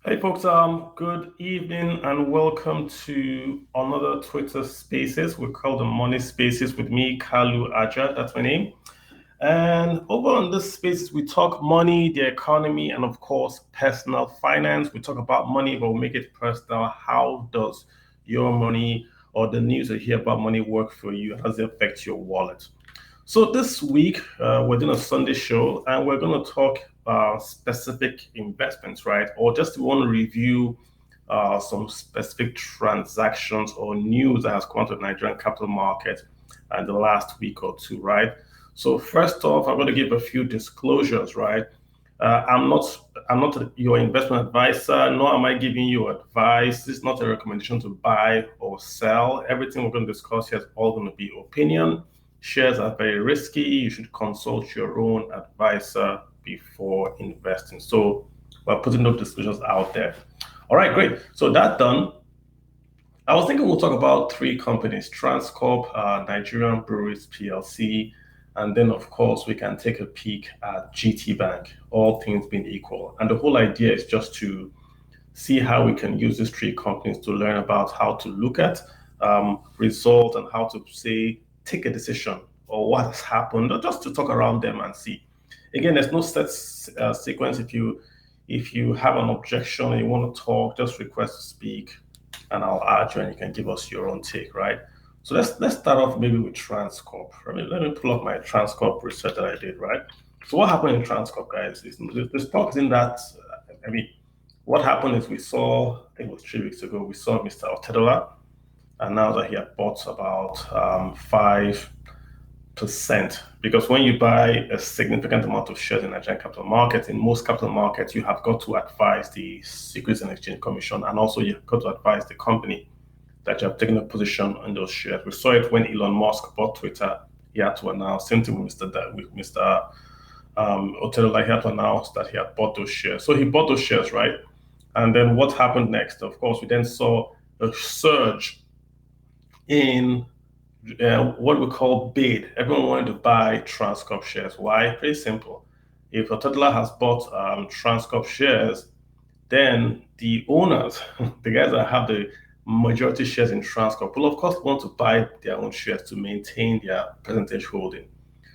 Hey folks, good evening and welcome to another Twitter Spaces. We call them Money Spaces with me, Kalu Aja. That's my name. And over on this space, we talk money, the economy, and of course, personal finance. We talk about money, but we make it personal. How does your money or the news you hear about money work for you? How does it affect your wallet? So this week, we're doing a Sunday show, and we're going to talk specific investments, right? Or just want to review some specific transactions or news that has come to the Nigerian capital market in the last week or two, right? So first off, I'm going to give a few disclosures, right? I'm not your investment advisor, nor am I giving you advice. This is not a recommendation to buy or sell. Everything we're going to discuss here is all going to be opinion. Shares are very risky. You should consult your own advisor before investing. So we're putting those disclosures out there. All right, great. So that done. I was thinking we'll talk about three companies: Transcorp, Nigerian Breweries PLC, and then of course we can take a peek at GT Bank, all things being equal. And the whole idea is just to see how we can use these three companies to learn about how to look at results and how to say take a decision or what has happened, or just to talk around them and see. Again, there's no set sequence. If you have an objection and you want to talk, just request to speak, and I'll add you, and you can give us your own take, right? So let's start off maybe with Transcorp. Let me pull up my Transcorp research that I did, right? So what happened in Transcorp, guys? Is the stock is in that. I mean, what happened is we saw, I think it was 3 weeks ago, we saw Mr. Otedola announce that he had bought about 5%. Because when you buy a significant amount of shares in Nigerian capital markets, in most capital markets, you have got to advise the Securities and Exchange Commission, and also you've got to advise the company that you have taken a position on those shares. We saw it when Elon Musk bought Twitter. He had to announce, same thing with Mr. Otedola, he had to announce that he had bought those shares. So he bought those shares, right? And then what happened next? Of course, we then saw a surge in what we call bid. Everyone wanted to buy Transcorp shares. Why? Pretty simple. If Otedola has bought Transcorp shares, then the owners, the guys that have the majority shares in Transcorp, will of course want to buy their own shares to maintain their percentage holding.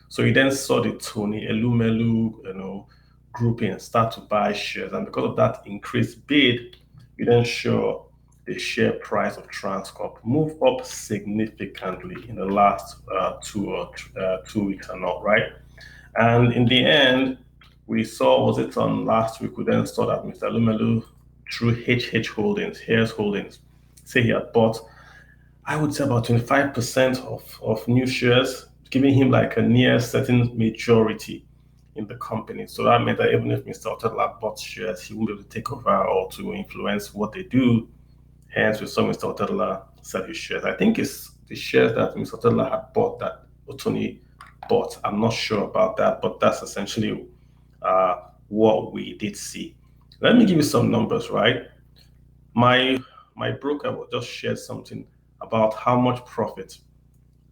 So you then saw the Tony Elumelu, grouping start to buy shares, and because of that increased bid, you then saw the share price of Transcorp move up significantly in the last 2 weeks and all, right? And in the end, we saw, was it on last week, we then saw that Mr. Lumelu, through HH Holdings, Harris Holdings, say he had bought, I would say about 25% of new shares, giving him like a near certain majority in the company. So that meant that even if Mr. Otedola bought shares, he wouldn't be able to take over or to influence what they do. Hence, we saw Mr. Otedola sell his shares. I think it's the shares that Mr. Otedola had bought that Otoni bought. I'm not sure about that, but that's essentially what we did see. Let me give you some numbers, right? My broker will just share something about how much profit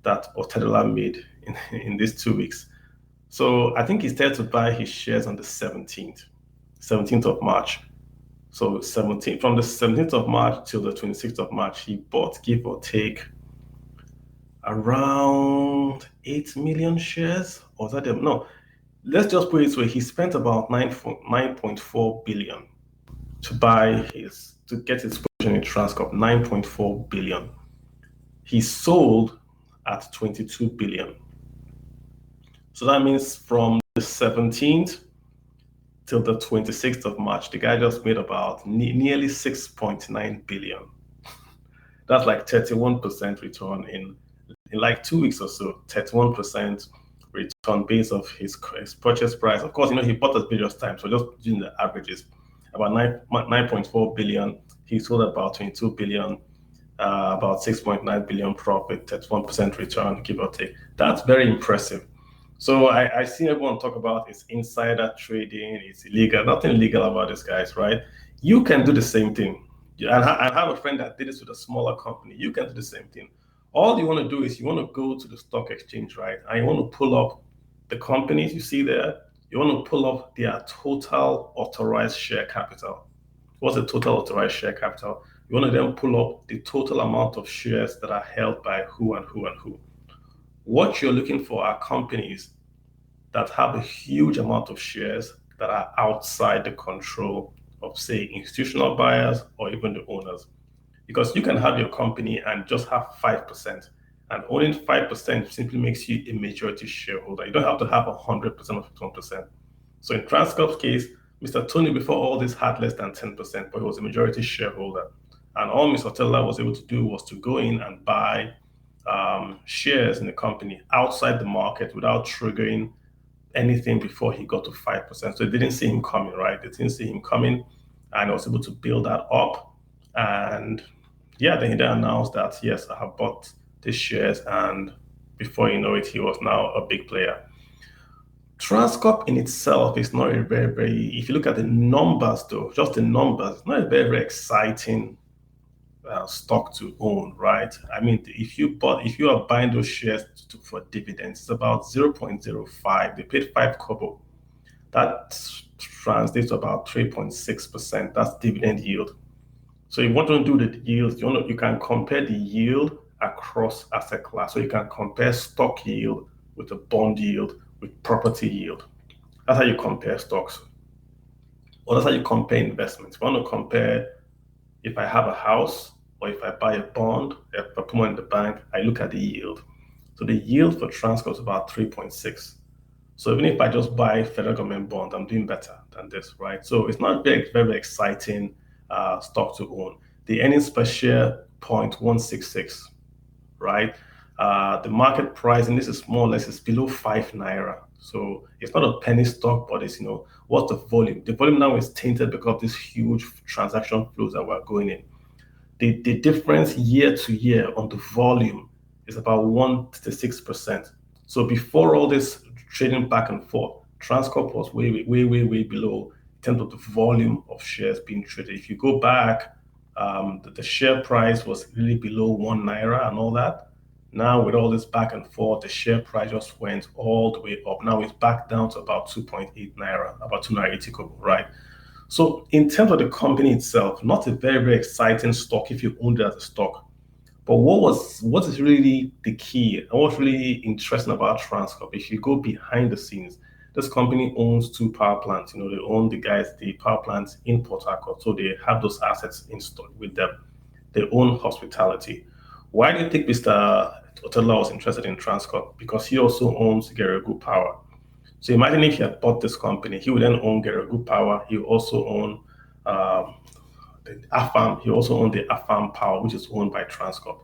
that Otedola made in these 2 weeks. So I think he started to buy his shares on the 17th of March. So from the 17th of March till the 26th of March, he bought, give or take, around 8 million shares. Or was that them? No, let's just put it this way. He spent about 9.4 billion to get his position in Transcorp, 9.4 billion. He sold at 22 billion. So that means from the 17th till the 26th of March, the guy just made about nearly 6.9 billion. That's like 31% return in like 2 weeks or so, 31% return based off his purchase price. Of course, he bought at various times, so just using the averages, about 9.4 billion. He sold about 22 billion, about 6.9 billion profit, 31% return, give or take. That's very impressive. So I see everyone talk about it's insider trading, it's illegal. Nothing illegal about this, guys, right? You can do the same thing. And I have a friend that did this with a smaller company. You can do the same thing. All you want to do is you want to go to the stock exchange, right? And you want to pull up the companies you see there. You want to pull up their total authorized share capital. what's the total authorized share capital? You want to then pull up the total amount of shares that are held by who and who and who. What you're looking for are companies that have a huge amount of shares that are outside the control of, say, institutional buyers or even the owners. Because you can have your company and just have 5%, and owning 5% simply makes you a majority shareholder. You don't have to have 100% of 1%. So in Transcorp's case, Mr. Tony, before all this, had less than 10%, but he was a majority shareholder. And all Mr. Teller was able to do was to go in and buy shares in the company outside the market without triggering anything before he got to 5%. So they didn't see him coming, right? They didn't see him coming, and I was able to build that up. And yeah, then he then announced that, yes, I have bought these shares, and before you know it, he was now a big player. Transcorp in itself is not a very, if you look at the numbers though, just the numbers, it's not a very exciting stock to own, right? I mean, if you are buying those shares for dividends, it's about 0.05. They paid 5 kobo. That translates to about 3.6%. That's dividend yield. So you want to do the yield, you can compare the yield across asset class. So you can compare stock yield with a bond yield with property yield. That's how you compare stocks. Or that's how you compare investments. If you want to compare, if I have a house or if I buy a bond, if I put money in the bank, I look at the yield. So the yield for Transcorp is about 3.6. So even if I just buy federal government bond, I'm doing better than this, right? So it's not very exciting stock to own. The earnings per share 0.166, right? The market price, and this is more or less, it's below 5 naira. So it's not a penny stock, but it's, what's the volume? The volume now is tainted because of these huge transaction flows that we're going in. The difference year to year on the volume is about 1 to 6%. So before all this trading back and forth, Transcorp was way below in terms of the volume of shares being traded. If you go back, the share price was really below 1 naira and all that. Now with all this back and forth, the share price just went all the way up. Now it's back down to about 2.8 naira, about 2 naira 80 kobo, right? So in terms of the company itself, not a very exciting stock if you owned it as a stock. But what is really the key and what's really interesting about Transcorp, if you go behind the scenes, this company owns 2 power plants. They own the power plants in Port Harcourt. So they have those assets in stock with them. They own hospitality. Why do you think Mr. Otella was interested in Transcorp? Because he also owns Geregu Power. So imagine if he had bought this company, he would then own Geregu Power. He also own the AFAM. He also owned the AFAM Power, which is owned by Transcorp.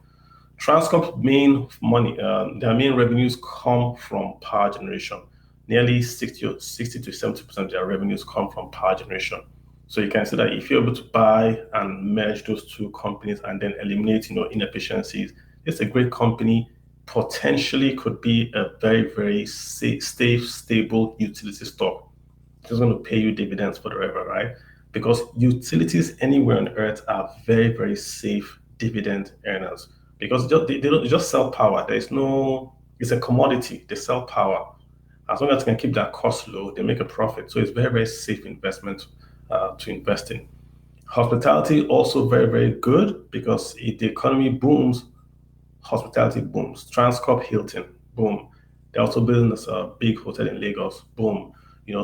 Transcorp's main money, their main revenues come from power generation. Nearly 60 to 70% of their revenues come from power generation. So you can see that if you're able to buy and merge those 2 companies and then eliminate, inefficiencies, it's a great company. Potentially could be a very safe, stable utility stock. It's just going to pay you dividends forever, right? Because utilities anywhere on earth are very safe dividend earners. Because they don't just sell power. It's a commodity. They sell power. As long as they can keep their costs low, they make a profit. So it's very safe investment to invest in. Hospitality also very good because if the economy booms, hospitality booms. Transcorp Hilton, boom. They're also building this big hotel in Lagos, boom.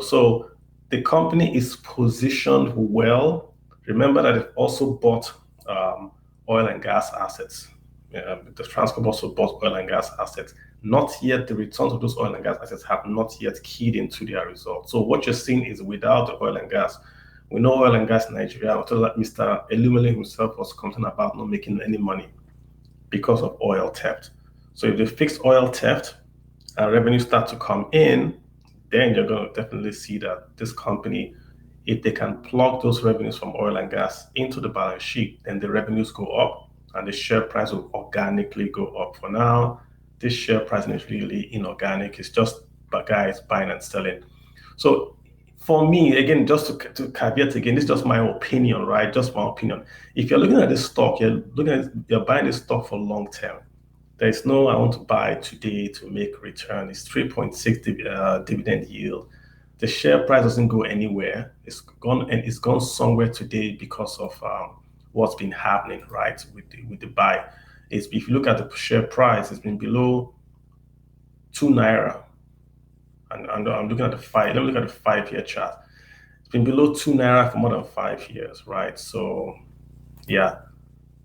So the company is positioned well. Remember that they've also bought oil and gas assets. The Transcorp also bought oil and gas assets. Not yet, the returns of those oil and gas assets have not yet keyed into their results. So what you're seeing is without the oil and gas, we know oil and gas in Nigeria, until that Mr. Elumele himself was complaining about not making any money because of oil theft. So if they fix oil theft and revenue start to come in, then you're going to definitely see that this company, if they can plug those revenues from oil and gas into the balance sheet, then the revenues go up and the share price will organically go up. For now, this share price is really inorganic. It's just guys buying and selling. So for me, again, just to caveat again, this is just my opinion, right? Just my opinion. If you're looking at this stock, you're buying this stock for long term. There's no, I want to buy today to make return. It's 3.6 dividend yield. The share price doesn't go anywhere. It's gone somewhere today because of what's been happening, right, with the buy. If you look at the share price, it's been below 2 naira, and I'm looking at the five. Let me look at the 5 year chart. It's been below 2 naira for more than 5 years, right? So yeah,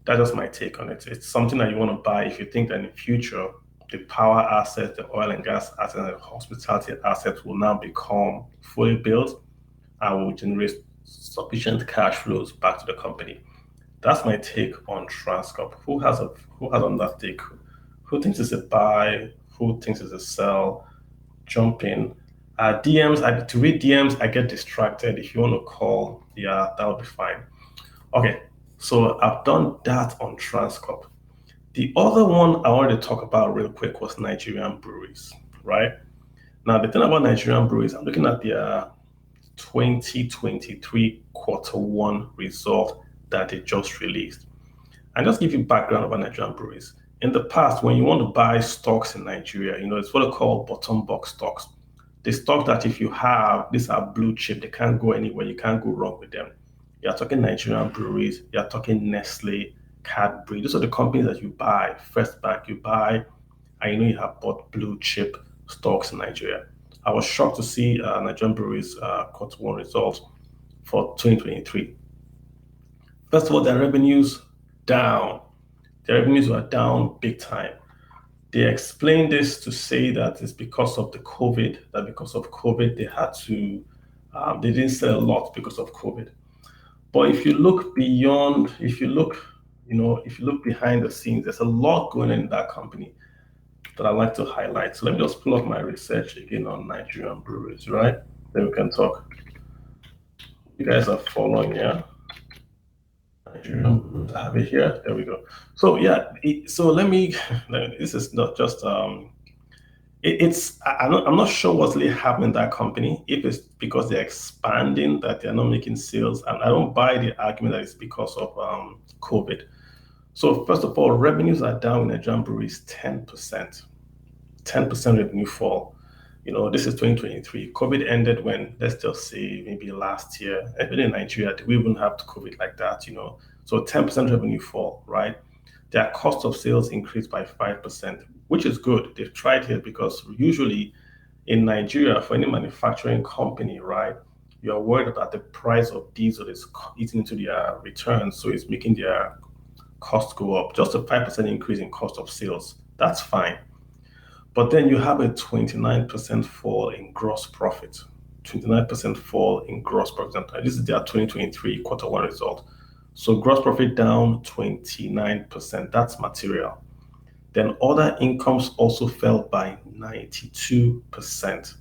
that's just my take on it. It's something that you want to buy if you think that in the future the power assets, the oil and gas assets, and the hospitality assets will now become fully built and will generate sufficient cash flows back to the company. That's my take on Transcorp. Who has on that take? Who thinks it's a buy? Who thinks it's a sell? Jump in. DMs. To read DMs, I get distracted. If you want to call, yeah, that'll be fine. Okay, so I've done that on Transcorp. The other one I wanted to talk about real quick was Nigerian breweries, right? Now, the thing about Nigerian breweries, I'm looking at their 2023 quarter one result that they just released. And just give you background about Nigerian breweries. In the past, when you want to buy stocks in Nigeria, it's what they call bottom box stocks. The stock that if you have, these are blue chip, they can't go anywhere, you can't go wrong with them. You're talking Nigerian breweries, you're talking Nestle, Cadbury. Those are the companies that you buy. First Bank, you buy, and you have bought blue chip stocks in Nigeria. I was shocked to see Nigerian breweries quarter one results for 2023. First of all, their revenues down. Their revenues were down big time. They explained this to say that it's because of the COVID, that because of COVID, they had to, they didn't sell a lot because of COVID. But if you look beyond, if you look behind the scenes, there's a lot going on in that company that I'd like to highlight. So let me just pull up my research again on Nigerian breweries, right? Then we can talk. You guys are following, yeah? Nigerian, I have it here. There we go. So yeah, so this is not just I'm not sure what's really happening in that company. If it's because they're expanding that they're not making sales, and I don't buy the argument that it's because of COVID. So first of all, revenues are down in Nigerian breweries 10%. 10% revenue fall. This is 2023. COVID ended when, let's just say, maybe last year. Even in Nigeria, we wouldn't have COVID like that, So 10% revenue fall, right? Their cost of sales increased by 5%, which is good. They've tried here because usually in Nigeria, for any manufacturing company, right, you're worried about the price of diesel is eating into their returns, so it's making their cost go up. Just a 5% increase in cost of sales, that's fine. But then you have a 29% fall in gross profit. 29% fall in gross profit. This is their 2023 quarter one result. So gross profit down 29%. That's material. Then other incomes also fell by 92%.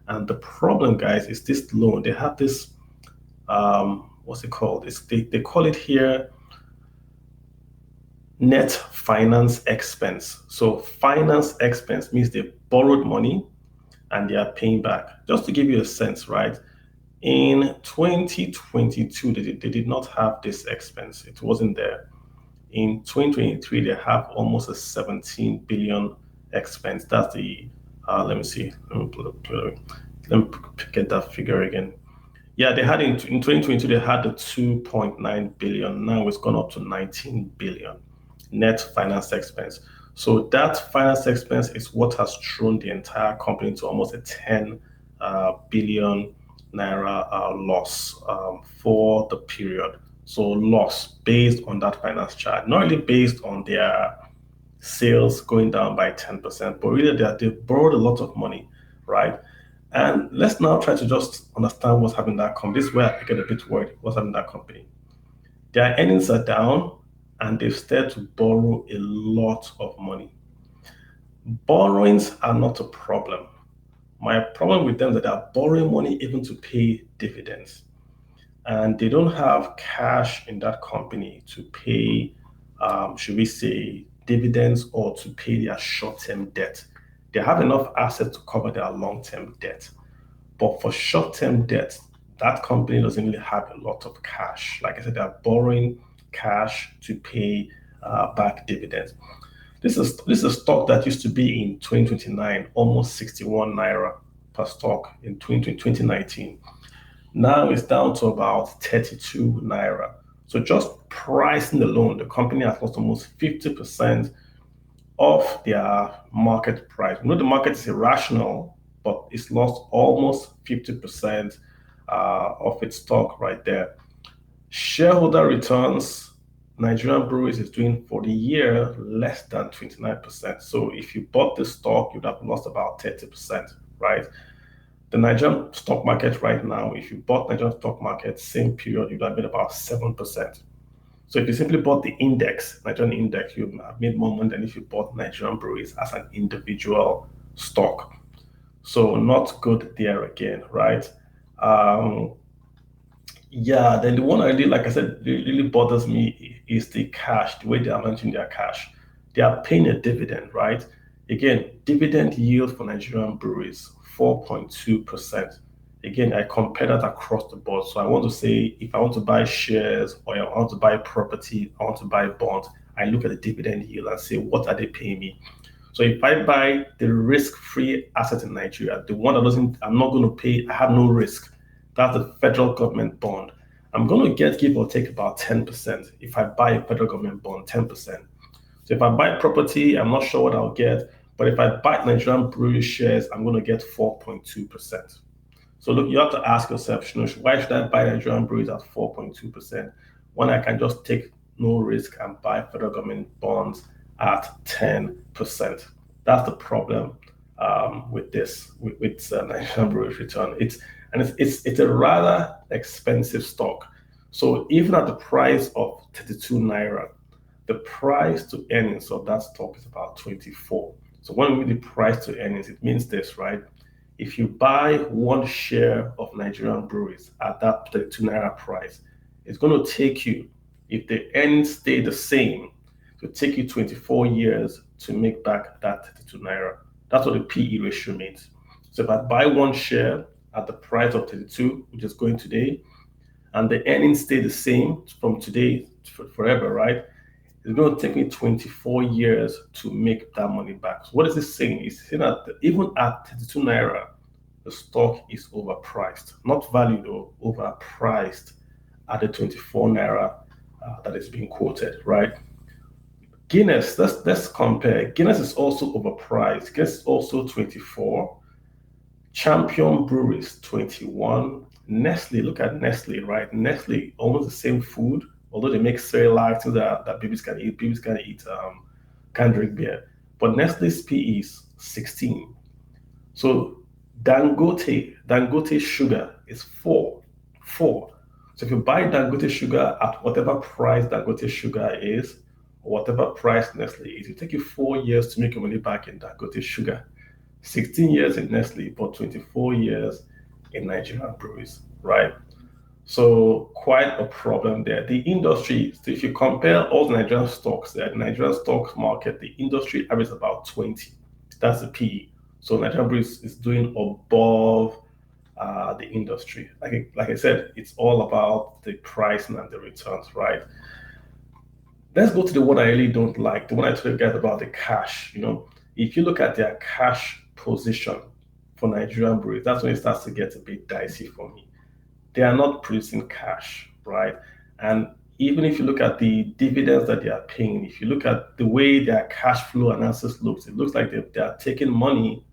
And the problem, guys, is this loan. They have this, what's it called? They call it here net finance expense. So finance expense means they borrowed money and they are paying back. Just to give you a sense, right? In 2022, they did not have this expense. It wasn't there. In 2023, they have almost a 17 billion expense. That's the, let me see. Let me get that figure again. Yeah, they had in 2022, they had the 2.9 billion. Now it's gone up to 19 billion net finance expense. So that finance expense is what has thrown the entire company to almost a 10 billion naira loss for the period. So loss based on that finance chart, not really based on their sales going down by 10%, but really they borrowed a lot of money, right? And let's now try to just understand what's happening in that company. This is where I get a bit worried. What's happening in that company? Their earnings are down, and they've started to borrow a lot of money. Borrowings are not a problem. My problem with them is that they're borrowing money even to pay dividends. And they don't have cash in that company to pay, should we say, dividends or to pay their short-term debt. They have enough assets to cover their long-term debt. But for short-term debt, that company doesn't really have a lot of cash. Like I said, they're borrowing cash to pay back dividends. This is a stock that used to be in 2029 almost 61 naira. per stock in 2019. Now it's down to about 32 naira. So just pricing alone, the company has lost almost 50% of their market price. We know the market is irrational, but it's lost almost 50% of its stock right there. Shareholder returns, Nigerian Breweries is doing for the year less than 29%. So if you bought the stock, you'd have lost about 30%, right? The Nigerian stock market right now, if you bought Nigerian stock market, same period, you'd have made about 7%. So if you simply bought the index, Nigerian index, you have made more money than if you bought Nigerian Breweries as an individual stock. So not good there again, right? Yeah, then the one I really, like I said, really bothers me is the cash, the way they are managing their cash. They are paying a dividend, right? Again, dividend yield for Nigerian breweries, 4.2%. Again, I compare that across the board. So I want to say, if I want to buy shares or I want to buy property, I want to buy bonds, I look at the dividend yield and say, what are they paying me? So if I buy the risk-free asset in Nigeria, the one that doesn't, I'm not going to pay, I have no risk. That's the federal government bond. I'm going to get, give or take, about 10% if I buy a federal government bond, 10%. So if I buy property, I'm not sure what I'll get. But if I buy Nigerian brewery shares, I'm going to get 4.2%. So look, you have to ask yourself, why should I buy Nigerian breweries at 4.2% when I can just take no risk and buy federal government bonds at 10%? That's the problem with this, with Nigerian breweries return. It's a rather expensive stock. So even at the price of 32 naira, the price to earnings of that stock is about 24. So when we do the price to earnings, it means this, right? If you buy one share of Nigerian breweries at that 32 naira price, it's going to take you, if the earnings stay the same, it will take you 24 years to make back that 32 naira. That's what the PE ratio means. So if I buy one share at the price of 32, which is going today, and the earnings stay the same from today to forever, right? It's going to take me 24 years to make that money back. So what is this saying? It's saying that even at 32 naira, the stock is overpriced. Not valued though, overpriced at the 24 naira that is being quoted, right? Guinness, let's compare. Guinness is also overpriced. Guinness is also 24. Champion Breweries, 21. Nestle, look at Nestle, right? Nestle, almost the same food, although they make cereal things that babies can eat. Babies can eat, can drink beer. But Nestle's PE is 16. So Dangote sugar is 4. So if you buy Dangote sugar at whatever price Dangote sugar is, or whatever price Nestle is, it will take you 4 years to make your money back in Dangote sugar. 16 years in Nestle, but 24 years in Nigerian breweries, right? So quite a problem there. The industry, so if you compare all the Nigerian stocks, the Nigerian stock market, the industry average is about 20. That's the PE. So Nigerian breweries is doing above the industry. Like I said, it's all about the pricing and the returns, right? Let's go to the one I really don't like, the one I told you guys about the cash. If you look at their cash position for Nigerian breweries, that's when it starts to get a bit dicey for me. They are not producing cash, right? And even if you look at the dividends that they are paying, if you look at the way their cash flow analysis looks, it looks like they are taking money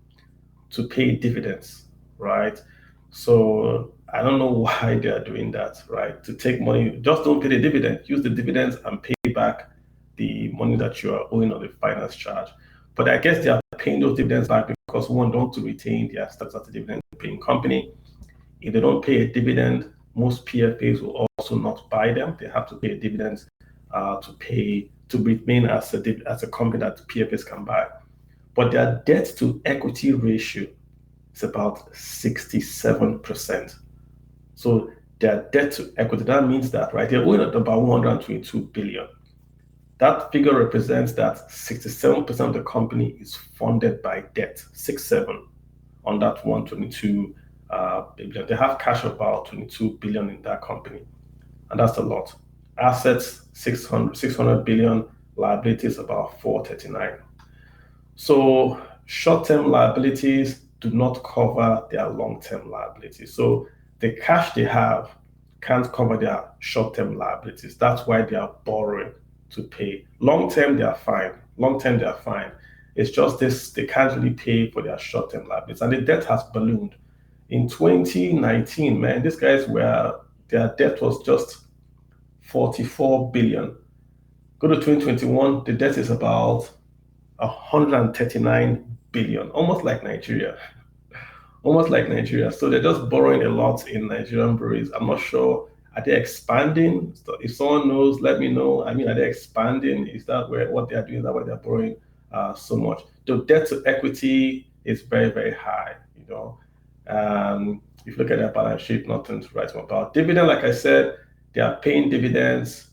to pay dividends, right? So I don't know why they are doing that, right? To take money, just don't pay the dividend. Use the dividends and pay back the money that you are owing on the finance charge. But I guess they are paying those dividends back because one, don't want to retain their stocks as a dividend paying company. If they don't pay a dividend, most PFAs will also not buy them. They have to pay a dividend to remain as a company that PFAs can buy. But their debt to equity ratio is about 67%. So their debt to equity, that means that, right, they're owing at about 122 billion. That figure represents that 67% of the company is funded by debt, 67 on that 122 billion. They have cash of about 22 billion in that company, and that's a lot. Assets, 600 billion, liabilities about 439. So short-term liabilities, do not cover their long-term liabilities. So the cash they have can't cover their short-term liabilities. That's why they are borrowing to pay. Long-term, they are fine. Long-term, they are fine. It's just this, they can't really pay for their short-term liabilities. And the debt has ballooned. In 2019, man, these guys their debt was just 44 billion. Go to 2021, the debt is about 139 billion, almost like Nigeria. Almost like Nigeria. So they're just borrowing a lot in Nigerian breweries. I'm not sure. Are they expanding? So if someone knows, let me know. I mean, are they expanding? Is that what they are doing? Is that why they're borrowing so much? The debt to equity is very, very high. If you look at their balance sheet, nothing to write about. Dividend, like I said, they are paying dividends.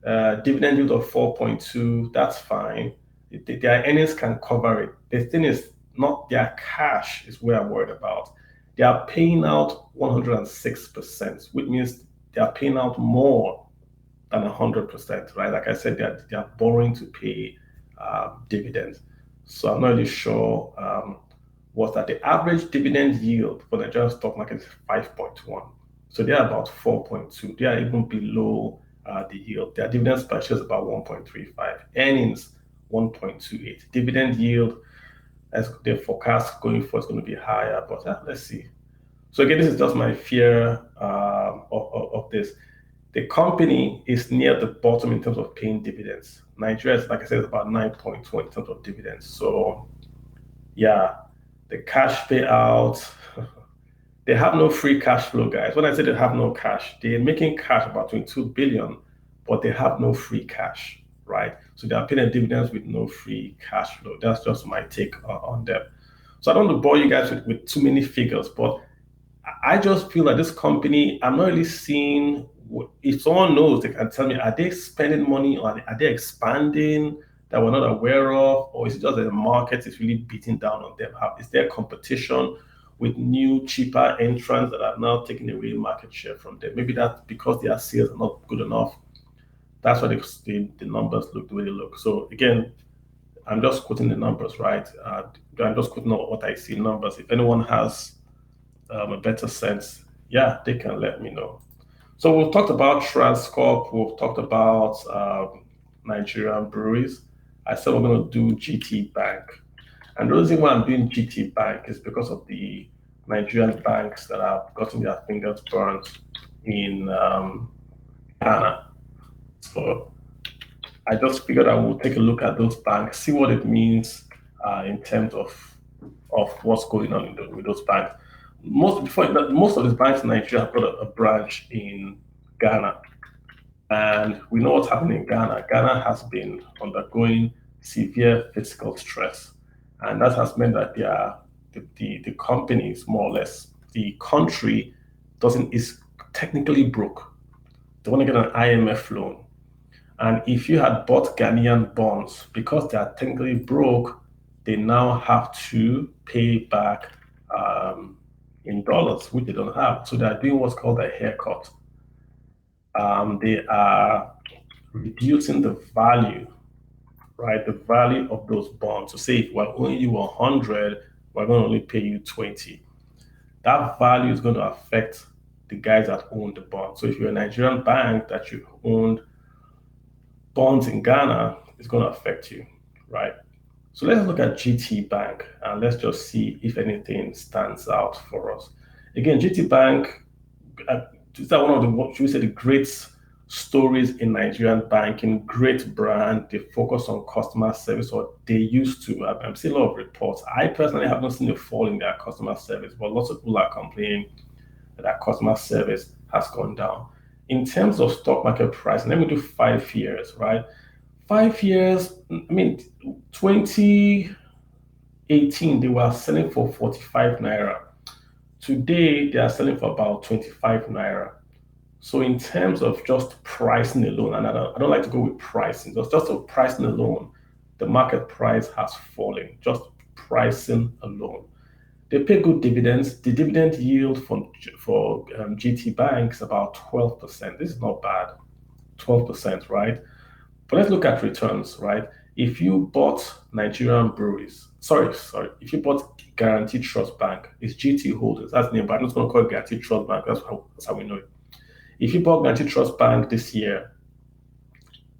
Dividend yield of 4.2, that's fine. Their earnings can cover it. The thing is, not their cash is where I'm worried about. They are paying out 106%, which means they are paying out more than 100%, right? Like I said, they are borrowing to pay dividends. So I'm not really sure what that. The average dividend yield for the Nigerian stock market is 5.1. So they are about 4.2. They are even below the yield. Their dividends per share is about 1.35. Earnings 1.28. Dividend yield, as the forecast going forward, is going to be higher, but let's see. So again, this is just my fear of this. The company is near the bottom in terms of paying dividends. Nigeria is, like I said, about 9.2 in terms of dividends. So yeah, the cash payout, they have no free cash flow, guys. When I say they have no cash, they're making cash about 22 billion, but they have no free cash, right? So they are paying dividends with no free cash flow. That's just my take on them. So I don't want to bore you guys with too many figures, but I just feel that this company, I'm not really seeing, if someone knows, they can tell me, are they spending money or are they expanding that we're not aware of? Or is it just that the market is really beating down on them? Is there competition with new, cheaper entrants that are now taking away market share from them? Maybe that's because their sales are not good enough. That's why the numbers look the way they look. So again, I'm just quoting the numbers, right? I'm just quoting what I see in numbers. If anyone has a better sense, yeah, they can let me know. So we've talked about Transcorp, we've talked about Nigerian breweries. I said we're going to do GT Bank. And the reason why I'm doing GT Bank is because of the Nigerian banks that have gotten their fingers burnt in Ghana. So I just figured I will take a look at those banks, see what it means in terms of what's going on with those banks. Most of these banks in Nigeria have got a branch in Ghana, and we know what's happening in Ghana. Ghana has been undergoing severe fiscal stress, and that has meant that the companies, more or less, the country is technically broke. They want to get an IMF loan, and if you had bought Ghanaian bonds, because they are technically broke, they now have to pay back in dollars, which they don't have. So they're doing what's called a haircut. They are reducing the value, right? The value of those bonds. So say if we're owing you 100, we're going to only pay you 20. That value is going to affect the guys that own the bond. So if you're a Nigerian bank that you owned bonds in Ghana, it's going to affect you, right? So let's look at GT Bank and let's just see if anything stands out for us. Again, GT Bank is that one of the, should we say, the great stories in Nigerian banking, great brand. They focus on customer service, or they used to. I'm seeing a lot of reports. I personally haven't seen a fall in their customer service, but lots of people are complaining that their customer service has gone down. In terms of stock market pricing, let me do 5 years, right? 5 years, I mean, 2018, they were selling for 45 naira. Today, they are selling for about 25 naira. So in terms of just pricing alone, and I don't like to go with pricing, just of pricing alone, the market price has fallen, just pricing alone. They pay good dividends. The dividend yield for GT Bank is about 12%. This is not bad, 12%, right? But let's look at returns, right? If you bought Nigerian breweries, if you bought Guaranteed Trust Bank, it's GT Holdings. That's the name, but I'm just going to call it Guaranteed Trust Bank. That's how we know it. If you bought Guaranteed Trust Bank this year,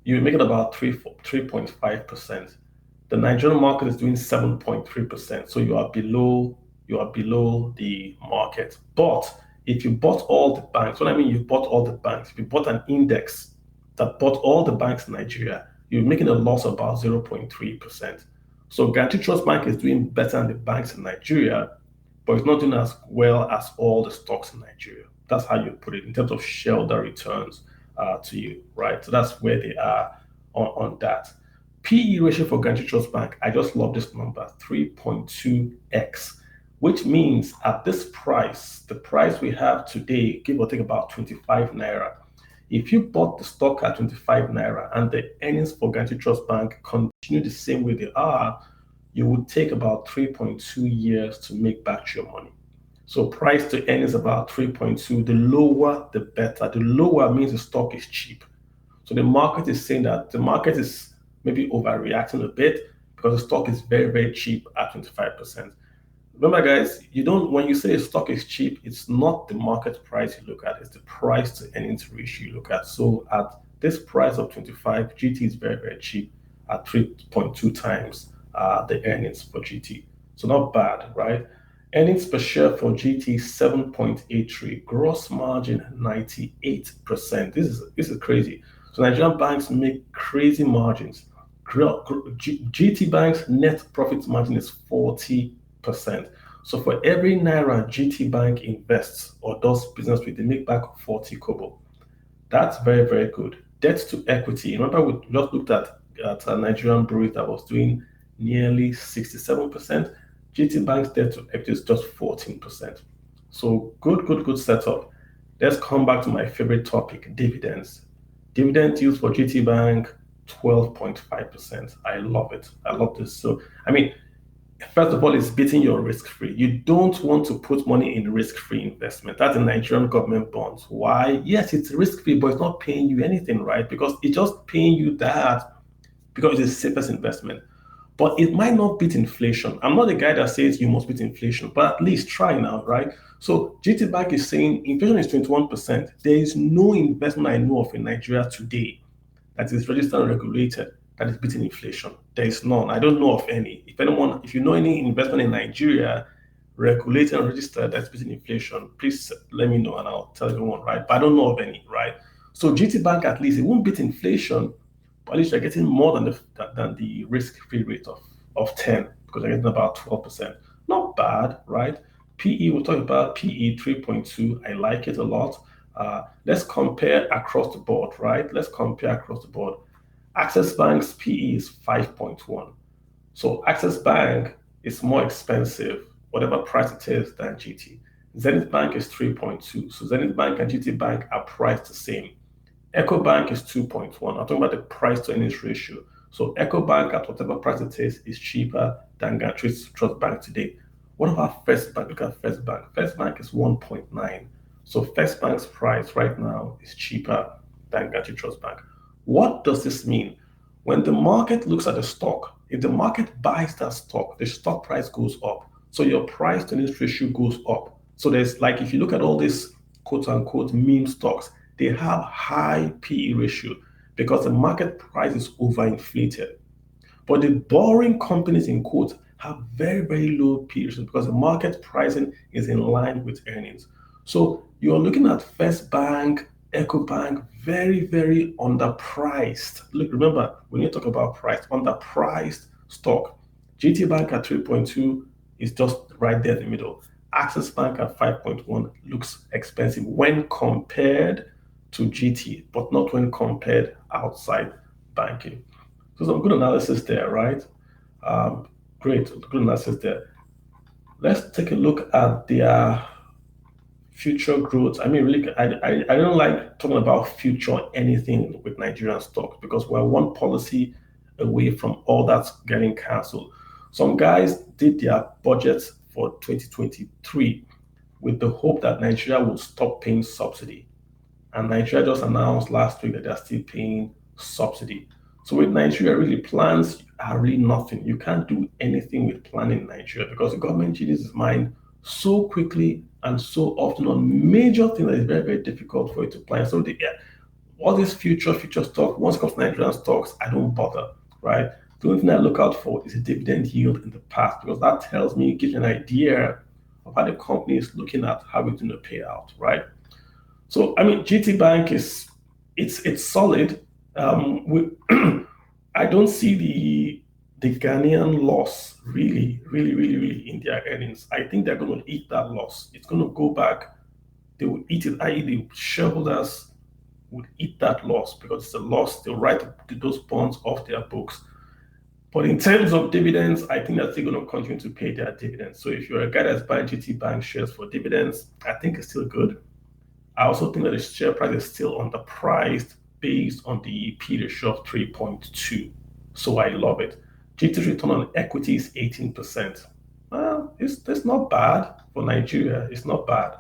you're making about 3.5%. The Nigerian market is doing 7.3%. So you are below the market. But if you bought all the banks, what I mean, you bought all the banks, if you bought an index that bought all the banks in Nigeria, you're making a loss of about 0.3%. So Guaranteed Trust Bank is doing better than the banks in Nigeria, but it's not doing as well as all the stocks in Nigeria. That's how you put it in terms of shareholder returns to you, right? So that's where they are on that. PE ratio for Guaranteed Trust Bank, I just love this number, 3.2x, which means at this price, the price we have today, give or take about 25 naira. If you bought the stock at 25 naira and the earnings for Guaranteed Trust Bank continue the same way they are, you would take about 3.2 years to make back your money. So price to earnings about 3.2. The lower, the better. The lower means the stock is cheap. So the market is saying that the market is maybe overreacting a bit because the stock is very, very cheap at 25%. Remember, guys, you don't when you say a stock is cheap, it's not the market price you look at, it's the price to earnings ratio you look at. So at this price of 25, GT is very, very cheap at 3.2 times the earnings for GT. So not bad, right? Earnings per share for GT 7.83, gross margin 98%. This is crazy. So Nigerian banks make crazy margins. GT Bank's net profit margin is 40%. So for every naira GT Bank invests or does business with, they make back 40 kobo. That's very, very good. Debt to equity. Remember, we just looked at a Nigerian brewery that was doing nearly 67%. GT Bank's debt to equity is just 14%. So good setup. Let's come back to my favorite topic, dividends. Dividend yield for GT Bank, 12.5%. I love it. I love this. So, I mean, first of all, it's beating your risk-free. You don't want to put money in risk-free investment. That's in Nigerian government bonds. Why? Yes, it's risk-free, but it's not paying you anything, right? Because it's just paying you that because it's the safest investment. But it might not beat inflation. I'm not the guy that says you must beat inflation, but at least try now, right? So GT Bank is saying inflation is 21%. There is no investment I know of in Nigeria today that is registered and regulated that is beating inflation. There is none. I don't know of any. If you know any investment in Nigeria regulated and registered that's beating inflation, please let me know and I'll tell everyone, right? But I don't know of any, right? So GT Bank, at least it won't beat inflation, but at least you're getting more than the risk-free rate of 10 because you're getting about 12%. Not bad, right? PE, we'll talk about PE 3.2. I like it a lot. Let's compare across the board, right? Let's compare across the board. Access Bank's PE is 5.1. So Access Bank is more expensive, whatever price it is, than GT. Zenith Bank is 3.2. So Zenith Bank and GT Bank are priced the same. EcoBank is 2.1. I'm talking about the price to earnings ratio. So EcoBank at whatever price it is cheaper than Guaranteed Trust Bank today. What about First Bank? Look at First Bank. First Bank is 1.9. So First Bank's price right now is cheaper than Guaranteed Trust Bank. What does this mean? When the market looks at the stock, if the market buys that stock, the stock price goes up. So your price to earnings ratio goes up. So there's like, if you look at all these quote unquote meme stocks, they have high PE ratio because the market price is overinflated. But the boring companies in quote have very, very low PE ratio because the market pricing is in line with earnings. So you're looking at First Bank, EcoBank, very, very underpriced. Look, remember, when you talk about price, underpriced stock. GT Bank at 3.2 is just right there in the middle. Access Bank at 5.1 looks expensive when compared to GT, but not when compared outside banking. So some good analysis there, right? Great, good analysis there. Let's take a look at their future growth. I mean, really, I don't like talking about future anything with Nigerian stocks because we're one policy away from all that's getting cancelled. Some guys did their budgets for 2023 with the hope that Nigeria will stop paying subsidy. And Nigeria just announced last week that they're still paying subsidy. So with Nigeria, really plans are really nothing. You can't do anything with planning in Nigeria because the government changes its mind so quickly and so often on major things that it's very, very difficult for it to plan. So yeah, all these future stock, once it comes to Nigerian stocks, I don't bother, right? The only thing I look out for is a dividend yield in the past because that tells me, gives you an idea of how the company is looking at how it's going to pay out, right? So I mean, GT Bank is it's solid. We, I don't see the Ghanaian loss really in their earnings. I think they're going to eat that loss. It's going to go back. They will eat it, i.e., the shareholders would eat that loss because it's a loss. They'll write those bonds off their books. But in terms of dividends, I think that they're going to continue to pay their dividends. So if you're a guy that's buying GT Bank shares for dividends, I think it's still good. I also think that the share price is still underpriced based on the P ratio of 3.2. So I love it. GT's return on equity is 18%. Well, it's not bad for Nigeria. It's not bad.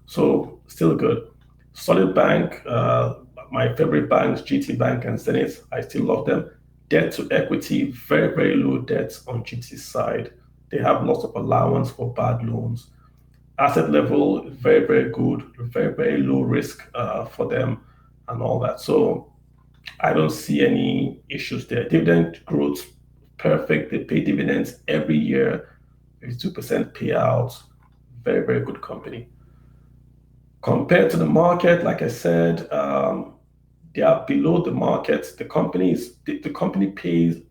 So still good. Solid bank, my favorite banks, GT Bank and Zenith, I still love them. Debt to equity, very, very low debt on GT's side. They have lots of allowance for bad loans. Asset level, very, very good, very, very low risk for them and all that. So I don't see any issues there. Dividend growth, perfect. They pay dividends every year, 52% payout. Very, very good company. Compared to the market, like I said, they are below the market. The company pays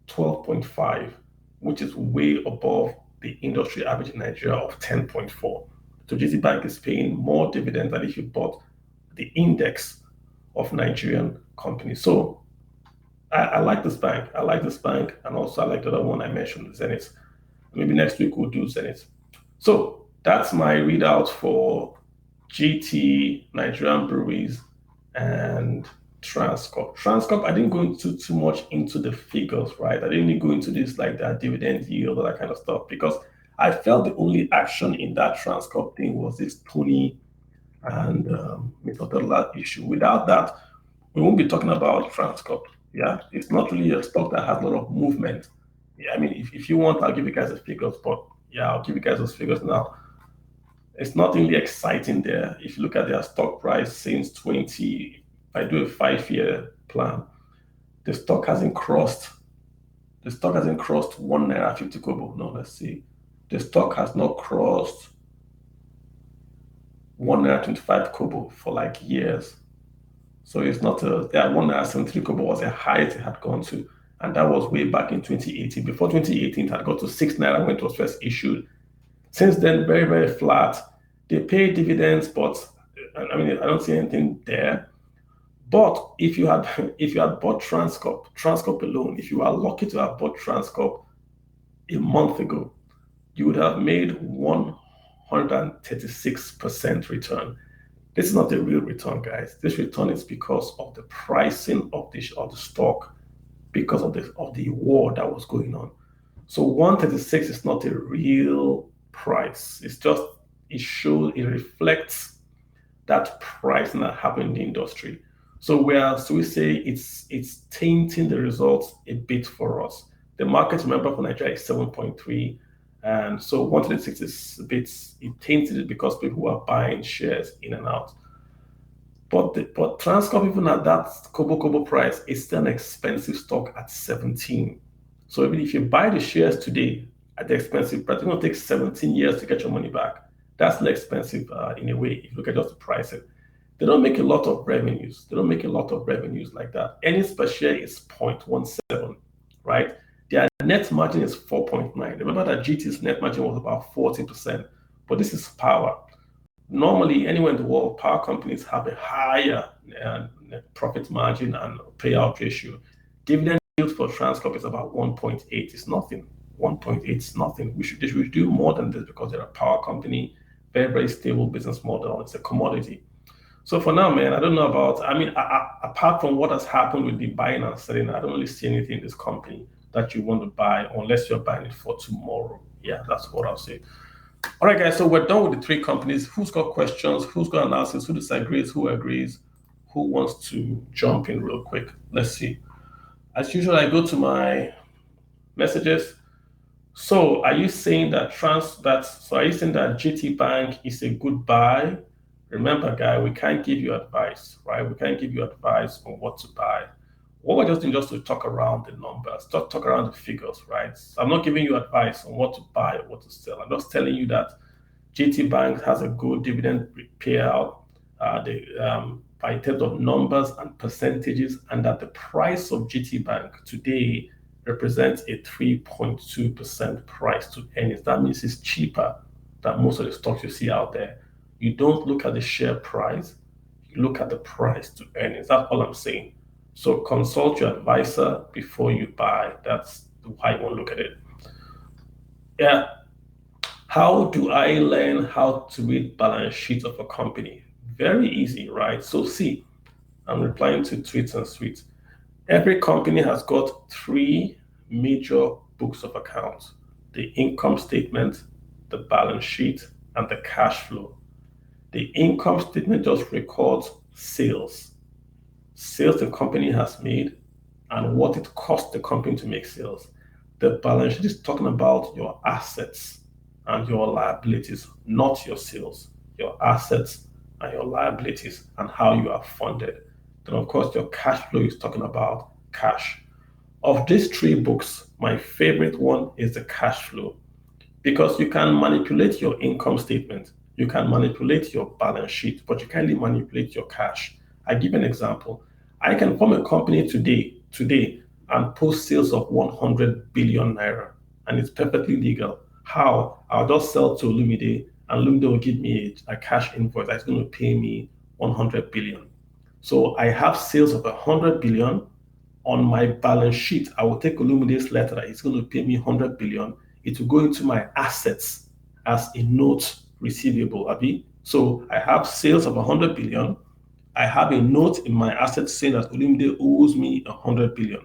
12.5, which is way above the industry average in Nigeria of 10.4. So GT Bank is paying more dividend than if you bought the index of Nigerian companies. So I like this bank. I like this bank, and also I like the other one I mentioned, Zenith. Maybe next week we'll do Zenith. So that's my readout for GT, Nigerian breweries, and Transcorp. Transcorp, I didn't go into too much into the figures, right? I didn't go into this like that dividend yield, all that kind of stuff, because I felt the only action in that Transcorp thing was this Tony and Methodology issue. Without that, we won't be talking about Transcorp. Yeah, it's not really a stock that has a lot of movement. Yeah, I mean, if you want, I'll give you guys the figures, but yeah, I'll give you guys those figures now. It's not really exciting there. If you look at their stock price since 20, if I do a 5-year plan, the stock hasn't crossed. The stock hasn't crossed 1 naira 50 kobo. No, let's see. The stock has not crossed 1 naira 25 kobo for like years. So it's not a, yeah, 1 naira 73 kobo was a height it had gone to. And that was way back in 2018. Before 2018, it had got to 6 naira when it was first issued. Since then, very, very flat. They pay dividends, but I mean, I don't see anything there. But if you had bought Transcorp alone, if you were lucky to have bought Transcorp a month ago, you would have made 136% return. This is not a real return, guys. This return is because of the pricing of the stock, because of the war that was going on. So 136 is not a real price. It reflects that pricing that happened in the industry. So whereas we say it's tainting the results a bit for us. The market, remember, for Nigeria is 7.3. And so 136 is a bit, it tainted it because people are buying shares in and out. But Transcorp, even at that Kobo price, is still an expensive stock at 17. So even if you buy the shares today at the expensive price, it's going to take 17 years to get your money back. That's still expensive in a way, if you look at just the pricing. They don't make a lot of revenues. They don't make a lot of revenues like that. Earnings per share is 0.17, right? Their net margin is 4.9. Remember that GT's net margin was about 40%, but this is power. Normally, anywhere in the world, power companies have a higher net profit margin and payout ratio. Dividend yield for Transcorp is about 1.8. It's nothing. 1.8 is nothing. They should do more than this because they're a power company, very, very stable business model. It's a commodity. So for now, man, I don't know about, I mean, apart from what has happened with the buying and selling, I don't really see anything in this company that you want to buy unless you're buying it for tomorrow. Yeah, that's what I'll say. All right, guys, so we're done with the 3 companies. Who's got questions? Who's got analysis? Who disagrees? Who agrees? Who wants to jump in real quick? Let's see. As usual, I go to my messages. So are you saying that are you saying that GT Bank is a good buy? Remember, guy, we can't give you advice, right? We can't give you advice on what to buy. What we're just doing just to talk around the numbers, talk around the figures, right? So I'm not giving you advice on what to buy or what to sell. I'm just telling you that GT Bank has a good dividend payout by terms of numbers and percentages, and that the price of GT Bank today represents a 3.2% price to earnings. That means it's cheaper than most of the stocks you see out there. You don't look at the share price, you look at the price to earnings. That's all I'm saying. So consult your advisor before you buy. That's why you want to look at it. Yeah. How do I learn how to read balance sheets of a company? Very easy, right? So see, I'm replying to tweets and tweets. Every company has got three major books of accounts: the income statement, the balance sheet, and the cash flow. The income statement just records sales the company has made and what it cost the company to make sales. The balance sheet is talking about your assets and your liabilities, not your sales, your assets and your liabilities and how you are funded. Then, of course, your cash flow is talking about cash. Of these three books, my favorite one is the cash flow because you can manipulate your income statement, you can manipulate your balance sheet, but you can't really manipulate your cash. I give an example. I can form a company today, and post sales of 100 billion naira, and it's perfectly legal. How? I'll just sell to Lumide, and Lumide will give me a cash invoice that's going to pay me 100 billion. So I have sales of 100 billion on my balance sheet. I will take Olumide's letter that it's going to pay me 100 billion. It will go into my assets as a note receivable, Abi. So I have sales of 100 billion. I have a note in my assets saying that Olumide owes me 100 billion.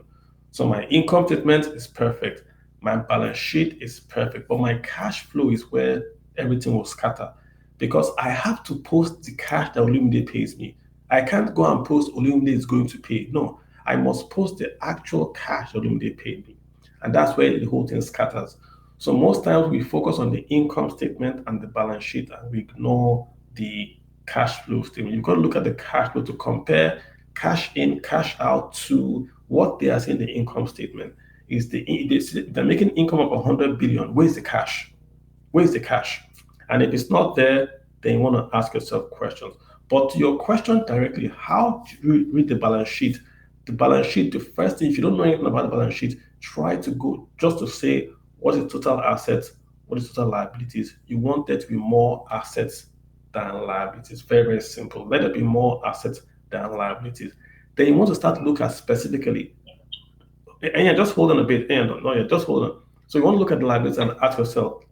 So my income statement is perfect. My balance sheet is perfect. But my cash flow is where everything will scatter because I have to post the cash that Olumide pays me. I can't go and post Olumide is going to pay. No, I must post the actual cash that Olumide paid me. And that's where the whole thing scatters. So most times we focus on the income statement and the balance sheet and we ignore the cash flow statement. You've got to look at the cash flow to compare cash in, cash out to what they are saying in the income statement. Is they're making income of 100 billion. Where's the cash? Where's the cash? And if it's not there, then you want to ask yourself questions. But to your question directly, how do you read the balance sheet? The balance sheet, the first thing, if you don't know anything about the balance sheet, try to go just to say what is total assets, what is total liabilities. You want there to be more assets than liabilities. Very, very simple. Let there be more assets than liabilities. Then you want to start to look at specifically. And yeah, just hold on a bit. And no, yeah, just hold on. So you want to look at the liabilities and ask yourself,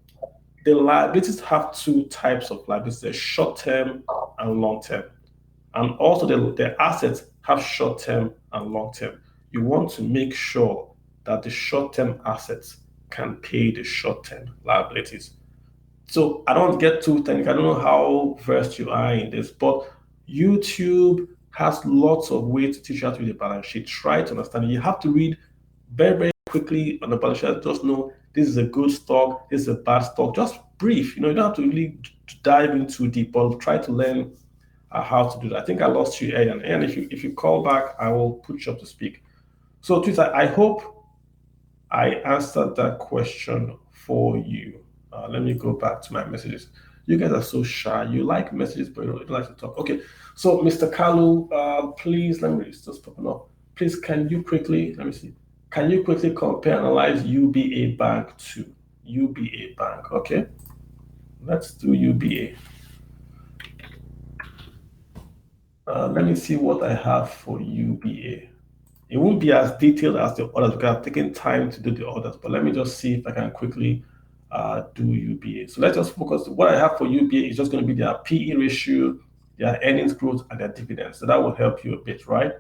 the liabilities have two types of liabilities: there's short term and long term. And also the assets have short term and long term. You want to make sure that the short term assets can pay the short term liabilities. So I don't get too technical. I don't know how versed you are in this, but YouTube has lots of ways to teach you how to read a balance sheet. Try to understand it. You have to read very, very quickly on the balance sheet. Just know this is a good stock, this is a bad stock. Just brief. You don't have to really dive into deep, but try to learn how to do that. I think I lost you, Ian. And if you call back, I will put you up to speak. So, Twitter, I hope I answered that question for you. Let me go back to my messages. You guys are so shy. You like messages, but you don't like to talk. Okay. So, Mr. Kalu, please, let me just popping up. Please, can you quickly, let me see. Can you quickly compare and analyze UBA Bank to UBA Bank? Okay. Let's do UBA. Let me see what I have for UBA. It won't be as detailed as the others because I've taken time to do the others, but let me just see if I can quickly do UBA. So let's just focus. What I have for UBA is just going to be their PE ratio, their earnings growth, and their dividends. So that will help you a bit, right?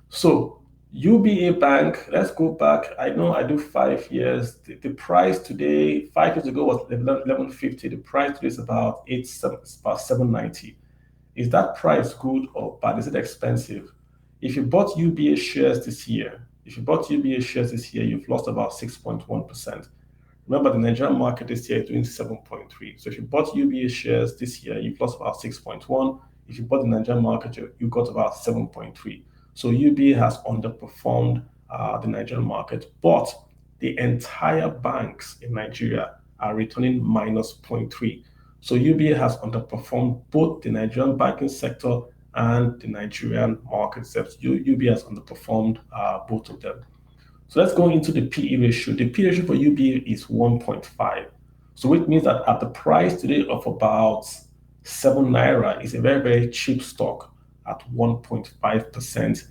So UBA Bank, let's go back. I know I do 5 years. The price today, 5 years ago was 1150. The price today is about 790. Is that price good or bad? Is it expensive? If you bought UBA shares this year, If you bought UBA shares this year, you've lost about 6.1%. Remember, the Nigerian market this year is doing 7.3. So if you bought UBA shares this year, you've lost about 6.1. If you bought the Nigerian market, you got about 7.3. So UBA has underperformed the Nigerian market, but the entire banks in Nigeria are returning minus 0.3. So UBA has underperformed both the Nigerian banking sector and the Nigerian market sector. UBA has underperformed both of them. So let's go into the PE ratio. The PE ratio for UBA is 1.5. So it means that at the price today of about 7 naira is a very, very cheap stock at 1.5%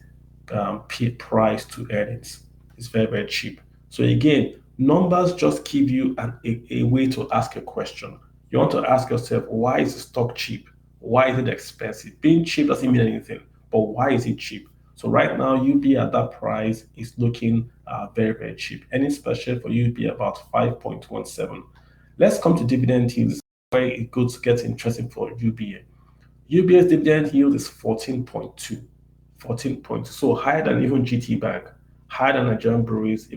P price to earnings. It's very, very cheap. So again, numbers just give you a way to ask a question. You want to ask yourself, why is the stock cheap? Why is it expensive? Being cheap doesn't mean anything, but why is it cheap? So right now, UB at that price is looking very, very cheap. Earnings per share for UB about 5.17. Let's come to dividend yields, where it gets interesting for UBA. UBA's dividend yield is 14.2. 14 points. So higher than even GT Bank, higher than Nigerian breweries,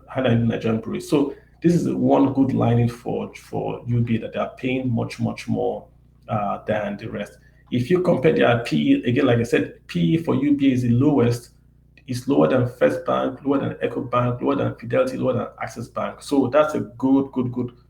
higher than Nigerian breweries. So this is one good lining for UB, that they are paying much, much more than the rest. If you compare their PE, again, like I said, PE for UBA is the lowest. It's lower than First Bank, lower than Echo Bank, lower than Fidelity, lower than Access Bank. So that's a good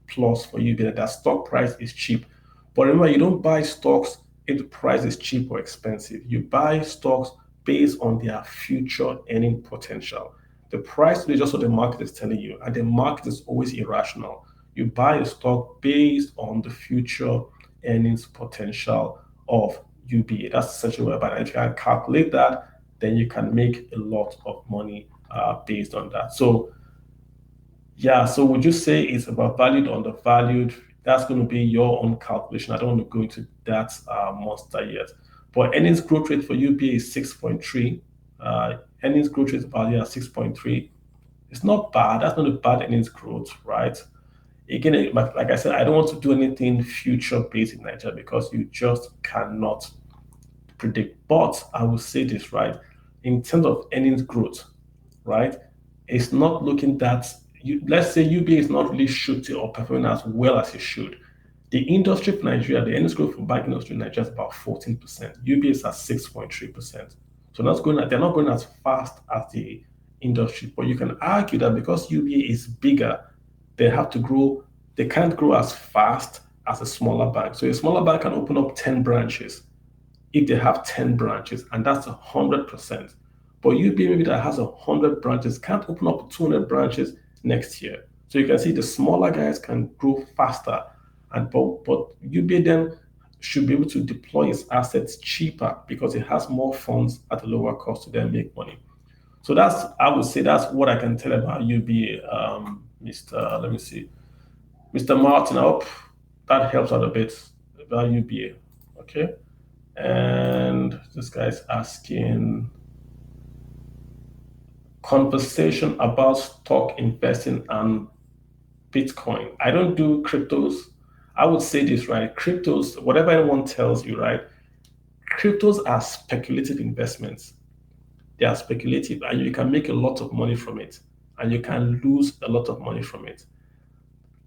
plus for UBA, that their stock price is cheap. But remember, you don't buy stocks if the price is cheap or expensive. You buy stocks based on their future earning potential. The price is just what the market is telling you, and the market is always irrational. You buy a stock based on the future earnings potential of UBA. That's essentially what I buy. If you can calculate that, then you can make a lot of money based on that. So yeah, so would you say it's about valued, undervalued? That's going to be your own calculation. I don't want to go into that monster yet. But earnings growth rate for UBA is 6.3. Earnings growth rate is about 6.3. It's not bad. That's not a bad earnings growth, right? Again, like I said, I don't want to do anything future based in Nigeria because you just cannot predict. But I will say this, right? In terms of earnings growth, right? It's not looking that let's say UBA is not really shooting or performing as well as it should. The industry for Nigeria, the earnings growth for banking industry in Nigeria is about 14%. UBA is at 6.3%. So they're not going as fast as the industry. But you can argue that because UBA is bigger, they have to grow, they can't grow as fast as a smaller bank. So a smaller bank can open up 10 branches if they have 10 branches, and that's 100%. But UBA maybe that has 100 branches can't open up 200 branches next year. So you can see the smaller guys can grow faster, and but UBA then should be able to deploy its assets cheaper because it has more funds at a lower cost to then make money. So I would say that's what I can tell about UBA, Mr. Let me see, Mr. Martin. I hope that helps out a bit about UBA. Okay, and this guy's asking conversation about stock investing and Bitcoin. I don't do cryptos. I would say this, right? Cryptos, whatever anyone tells you, right? Cryptos are speculative investments. They are speculative, and you can make a lot of money from it, and you can lose a lot of money from it.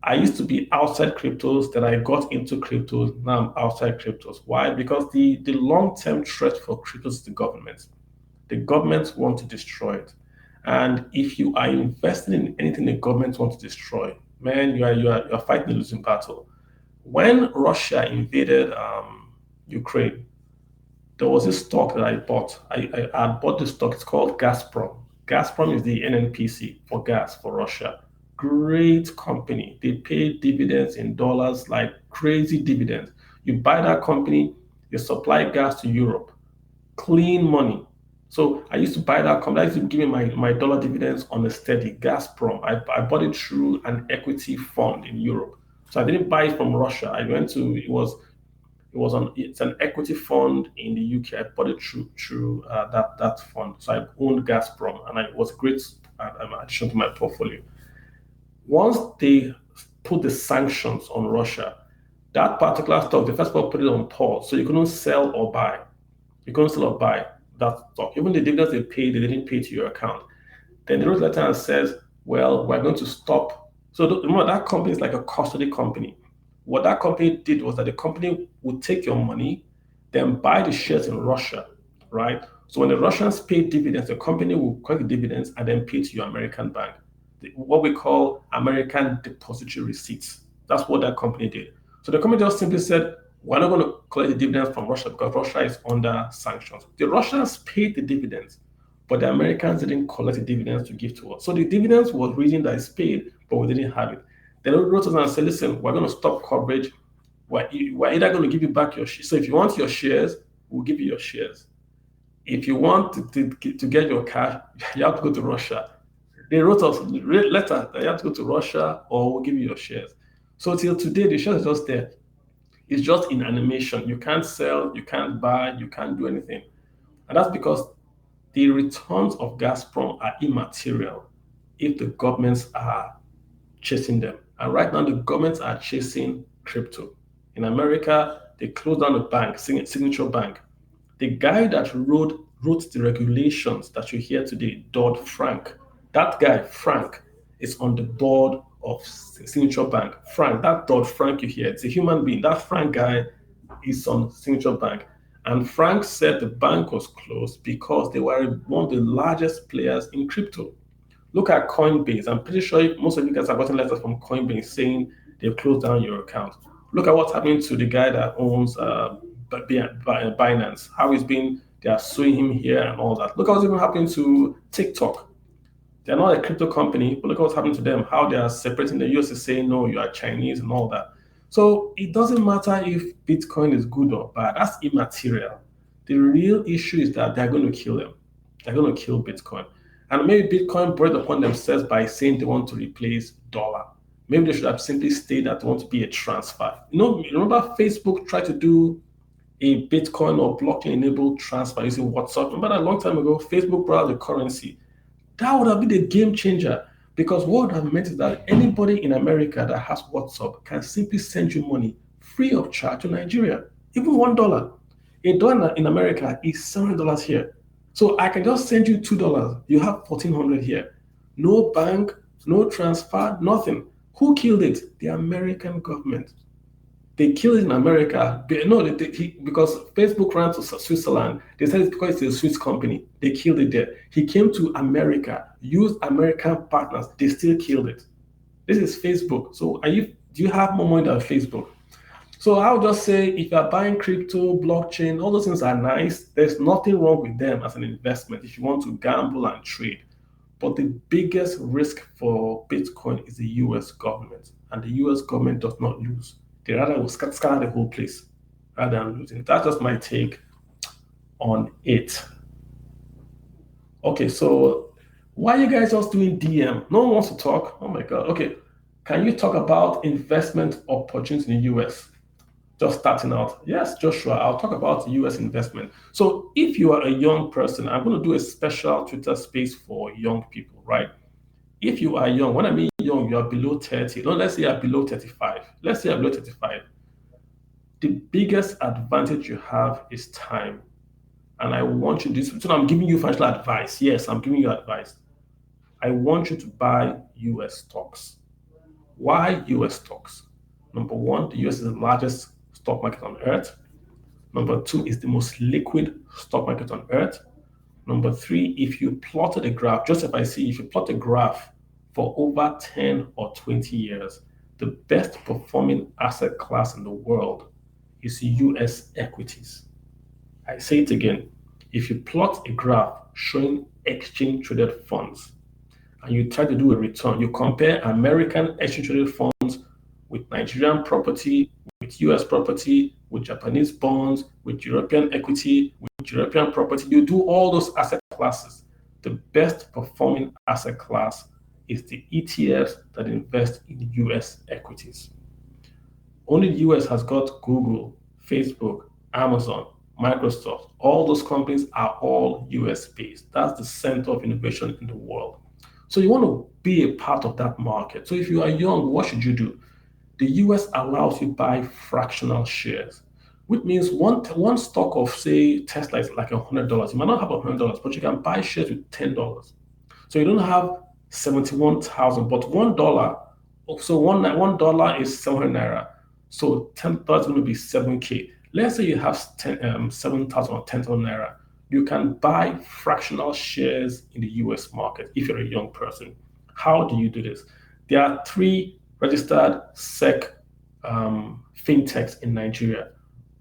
I used to be outside cryptos, then I got into cryptos. Now I'm outside cryptos. Why? Because the long-term threat for cryptos is the government. The government want to destroy it. And if you are investing in anything the government wants to destroy, man, you are fighting a losing battle. When Russia invaded Ukraine, there was this stock that I bought. I bought this stock. It's called Gazprom. Gazprom is the NNPC for gas for Russia. Great company. They pay dividends in dollars, like crazy dividends. You buy that company, you supply gas to Europe. Clean money. So I used to buy that company. I used to give me my dollar dividends on a steady. Gazprom. I bought it through an equity fund in Europe. So I didn't buy it from Russia. I went to it's an equity fund in the UK. I bought it through that fund. So I owned Gazprom, and it was a great addition to my portfolio. Once they put the sanctions on Russia, that particular stock, the first one put it on pause, so you couldn't sell or buy. You couldn't sell or buy that stock. Even the dividends they paid, they didn't pay to your account. Then they wrote a letter and says, well, we're going to stop. So remember, that company is like a custody company. What that company did was that the company would take your money, then buy the shares in Russia, right? So when the Russians pay dividends, the company will collect the dividends and then pay to your American bank, what we call American depository receipts. That's what that company did. So the company just simply said, we're not going to collect the dividends from Russia because Russia is under sanctions. The Russians paid the dividends, but the Americans didn't collect the dividends to give to us. So the dividends was region that is paid, but we didn't have it. They wrote us and said, listen, we're going to stop coverage. We're either going to give you back your shares. So if you want your shares, we'll give you your shares. If you want to get your cash, you have to go to Russia. They wrote us a letter that you have to go to Russia or we'll give you your shares. So till today, the shares are just there. It's just in animation. You can't sell, you can't buy, you can't do anything. And that's because the returns of Gazprom are immaterial if the governments are chasing them. And right now, the governments are chasing crypto. In America, they closed down the bank, Signature Bank. The guy that wrote the regulations that you hear today, Dodd-Frank, that guy, Frank, is on the board of Signature Bank. Frank, that Dodd-Frank you hear, it's a human being. That Frank guy is on Signature Bank. And Frank said the bank was closed because they were one of the largest players in crypto. Look at Coinbase. I'm pretty sure most of you guys have gotten letters from Coinbase saying they've closed down your account. Look at what's happening to the guy that owns Binance. How they are suing him here and all that. Look at what's even happening to TikTok. They're not a crypto company, but look at what's happening to them. How they are separating the US is saying, no, you are Chinese and all that. So it doesn't matter if Bitcoin is good or bad. That's immaterial. The real issue is that they're going to kill them. They're going to kill Bitcoin. And maybe Bitcoin brought it upon themselves by saying they want to replace dollar. Maybe they should have simply stated that they want to be a transfer. Remember Facebook tried to do a Bitcoin or blockchain-enabled transfer using WhatsApp. Remember that a long time ago, Facebook brought out the currency. That would have been a game changer because what would have meant is that anybody in America that has WhatsApp can simply send you money free of charge to Nigeria, even $1. $1 in America is $7 here. So I can just send you $2. You have 1,400 here. No bank, no transfer, nothing. Who killed it? The American government. They killed it in America. Because Facebook ran to Switzerland. They said it's because it's a Swiss company. They killed it there. He came to America, used American partners. They still killed it. This is Facebook. So do you have more money than Facebook? So I'll just say, if you're buying crypto, blockchain, all those things are nice. There's nothing wrong with them as an investment if you want to gamble and trade. But the biggest risk for Bitcoin is the US government. And the US government does not lose. They rather will scatter the whole place rather than losing. That's just my take on it. Okay, so why are you guys just doing DM? No one wants to talk. Oh my God. Okay, can you talk about investment opportunities in the US? Just starting out. Yes, Joshua, I'll talk about US investment. So if you are a young person, I'm going to do a special Twitter space for young people, right? If you are young, when I mean young, you are below 30. No, let's say you're below 35. Let's say you're below 35. The biggest advantage you have is time. And I want you to do, so I'm giving you financial advice. Yes, I'm giving you advice. I want you to buy US stocks. Why US stocks? Number one, the US is the largest stock market on earth. Number two, is the most liquid stock market on earth. Number three, if you plotted a graph, just if you plot a graph for over 10 or 20 years, the best performing asset class in the world is US equities. I say it again. If you plot a graph showing exchange traded funds and you try to do a return, you compare American exchange traded funds with Nigerian property, with US property, with Japanese bonds, with European equity, with European property. You do all those asset classes. The best performing asset class is the ETFs that invest in US equities. Only the US has got Google, Facebook, Amazon, Microsoft. All those companies are all US based. That's the center of innovation in the world. So you want to be a part of that market. So if you are young, what should you do? The US allows you to buy fractional shares, which means one stock of, say, Tesla is like $100. You might not have $100, but you can buy shares with $10. So you don't have 71,000, but $1. So $1 is 700 naira. So $10 is going to be 7K. Let's say you have 7,000 or 10,000 naira. You can buy fractional shares in the US market if you're a young person. How do you do this? There are three registered SEC fintechs in Nigeria.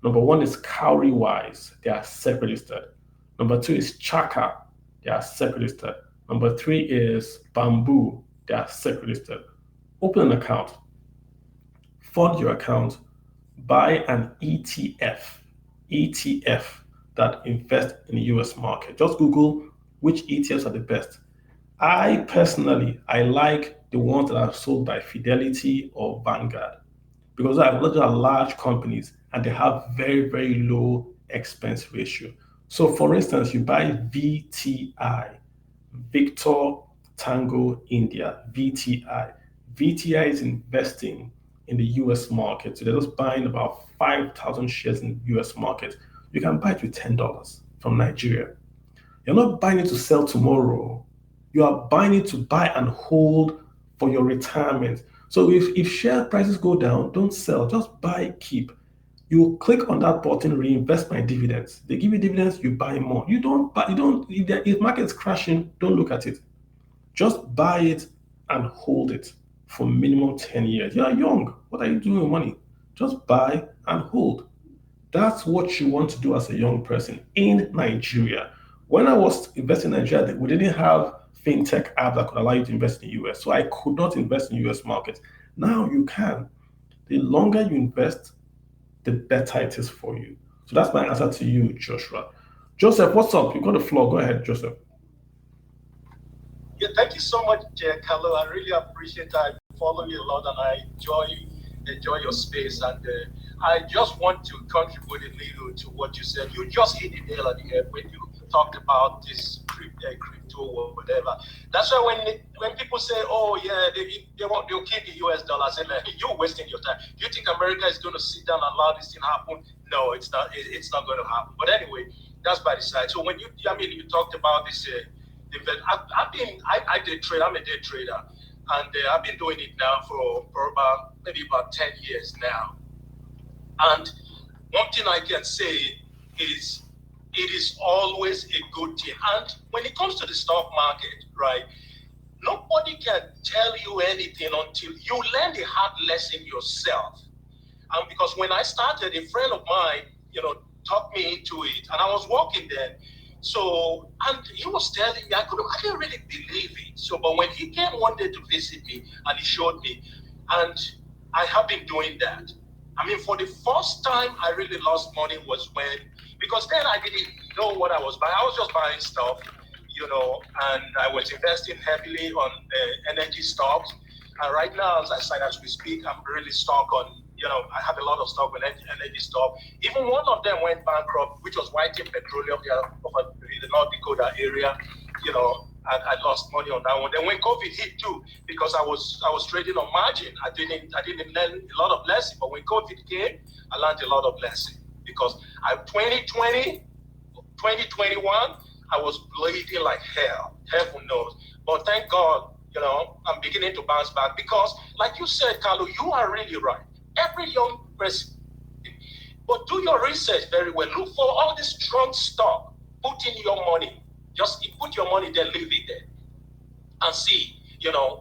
Number one is Cowrywise, they are SEC registered. Number two is Chaka, they are SEC registered. Number three is Bamboo, they are SEC registered. Open an account, fund your account, buy an ETF that invest in the US market. Just Google which ETFs are the best. I personally, I like the ones that are sold by Fidelity or Vanguard because those are large companies and they have very, very low expense ratio. So for instance, you buy VTI, Victor Tango India, VTI. VTI is investing in the US market. So they're just buying about 5,000 shares in the US market. You can buy it with $10 from Nigeria. You're not buying it to sell tomorrow. You are buying it to buy and hold for your retirement. So if share prices go down, don't sell, just buy, keep. You click on that button, reinvest my dividends. They give you dividends, you buy more. You don't buy, you don't, if market's crashing, don't look at it. Just buy it and hold it for minimum 10 years. You are young. What are you doing with money? Just buy and hold. That's what you want to do as a young person in Nigeria. When I was investing in Nigeria, we didn't have fintech app that could allow you to invest in the US. So I could not invest in US markets. Now you can. The longer you invest, the better it is for you. So that's my answer to you, Joshua. Joseph, what's up? You got the floor. Go ahead, Joseph. Yeah, thank you so much, Carlo. I really appreciate it. I follow you a lot and I enjoy your space. And I just want to contribute a little to what you said. You just hit the nail on the head when you talked about this crypto or whatever. That's why when people say, "Oh yeah, they'll keep the US dollar," I say, like, "You're wasting your time. You think America is going to sit down and allow this thing to happen? No, it's not. It's not going to happen." But anyway, that's by the side. So when you talked about this. I day trade. I'm a day trader, and I've been doing it now for about 10 years now. And one thing I can say is it is always a good thing. And when it comes to the stock market, right, nobody can tell you anything until you learn the hard lesson yourself. And because when I started, a friend of mine, talked me into it, and I was working then. So, and he was telling me, I didn't really believe it. So, but when he came one day to visit me and he showed me, and I have been doing that. I mean, for the first time I really lost money was because then I didn't know what I was buying. I was just buying stuff, and I was investing heavily on energy stocks. And right now, as we speak, I'm really stuck on, I have a lot of stock on energy stock. Even one of them went bankrupt, which was Whiting Petroleum, in the North Dakota area. I lost money on that one. Then when COVID hit too, because I was trading on margin, I didn't learn a lot of lessons. But when COVID came, I learned a lot of lessons because 2020, 2021, I was bleeding like hell. Heaven knows. But thank God, I'm beginning to bounce back because, like you said, Carlo, you are really right. Every young person, but do your research very well. Look for all this strong stock. Put in your money. Just put your money there, leave it there, and see,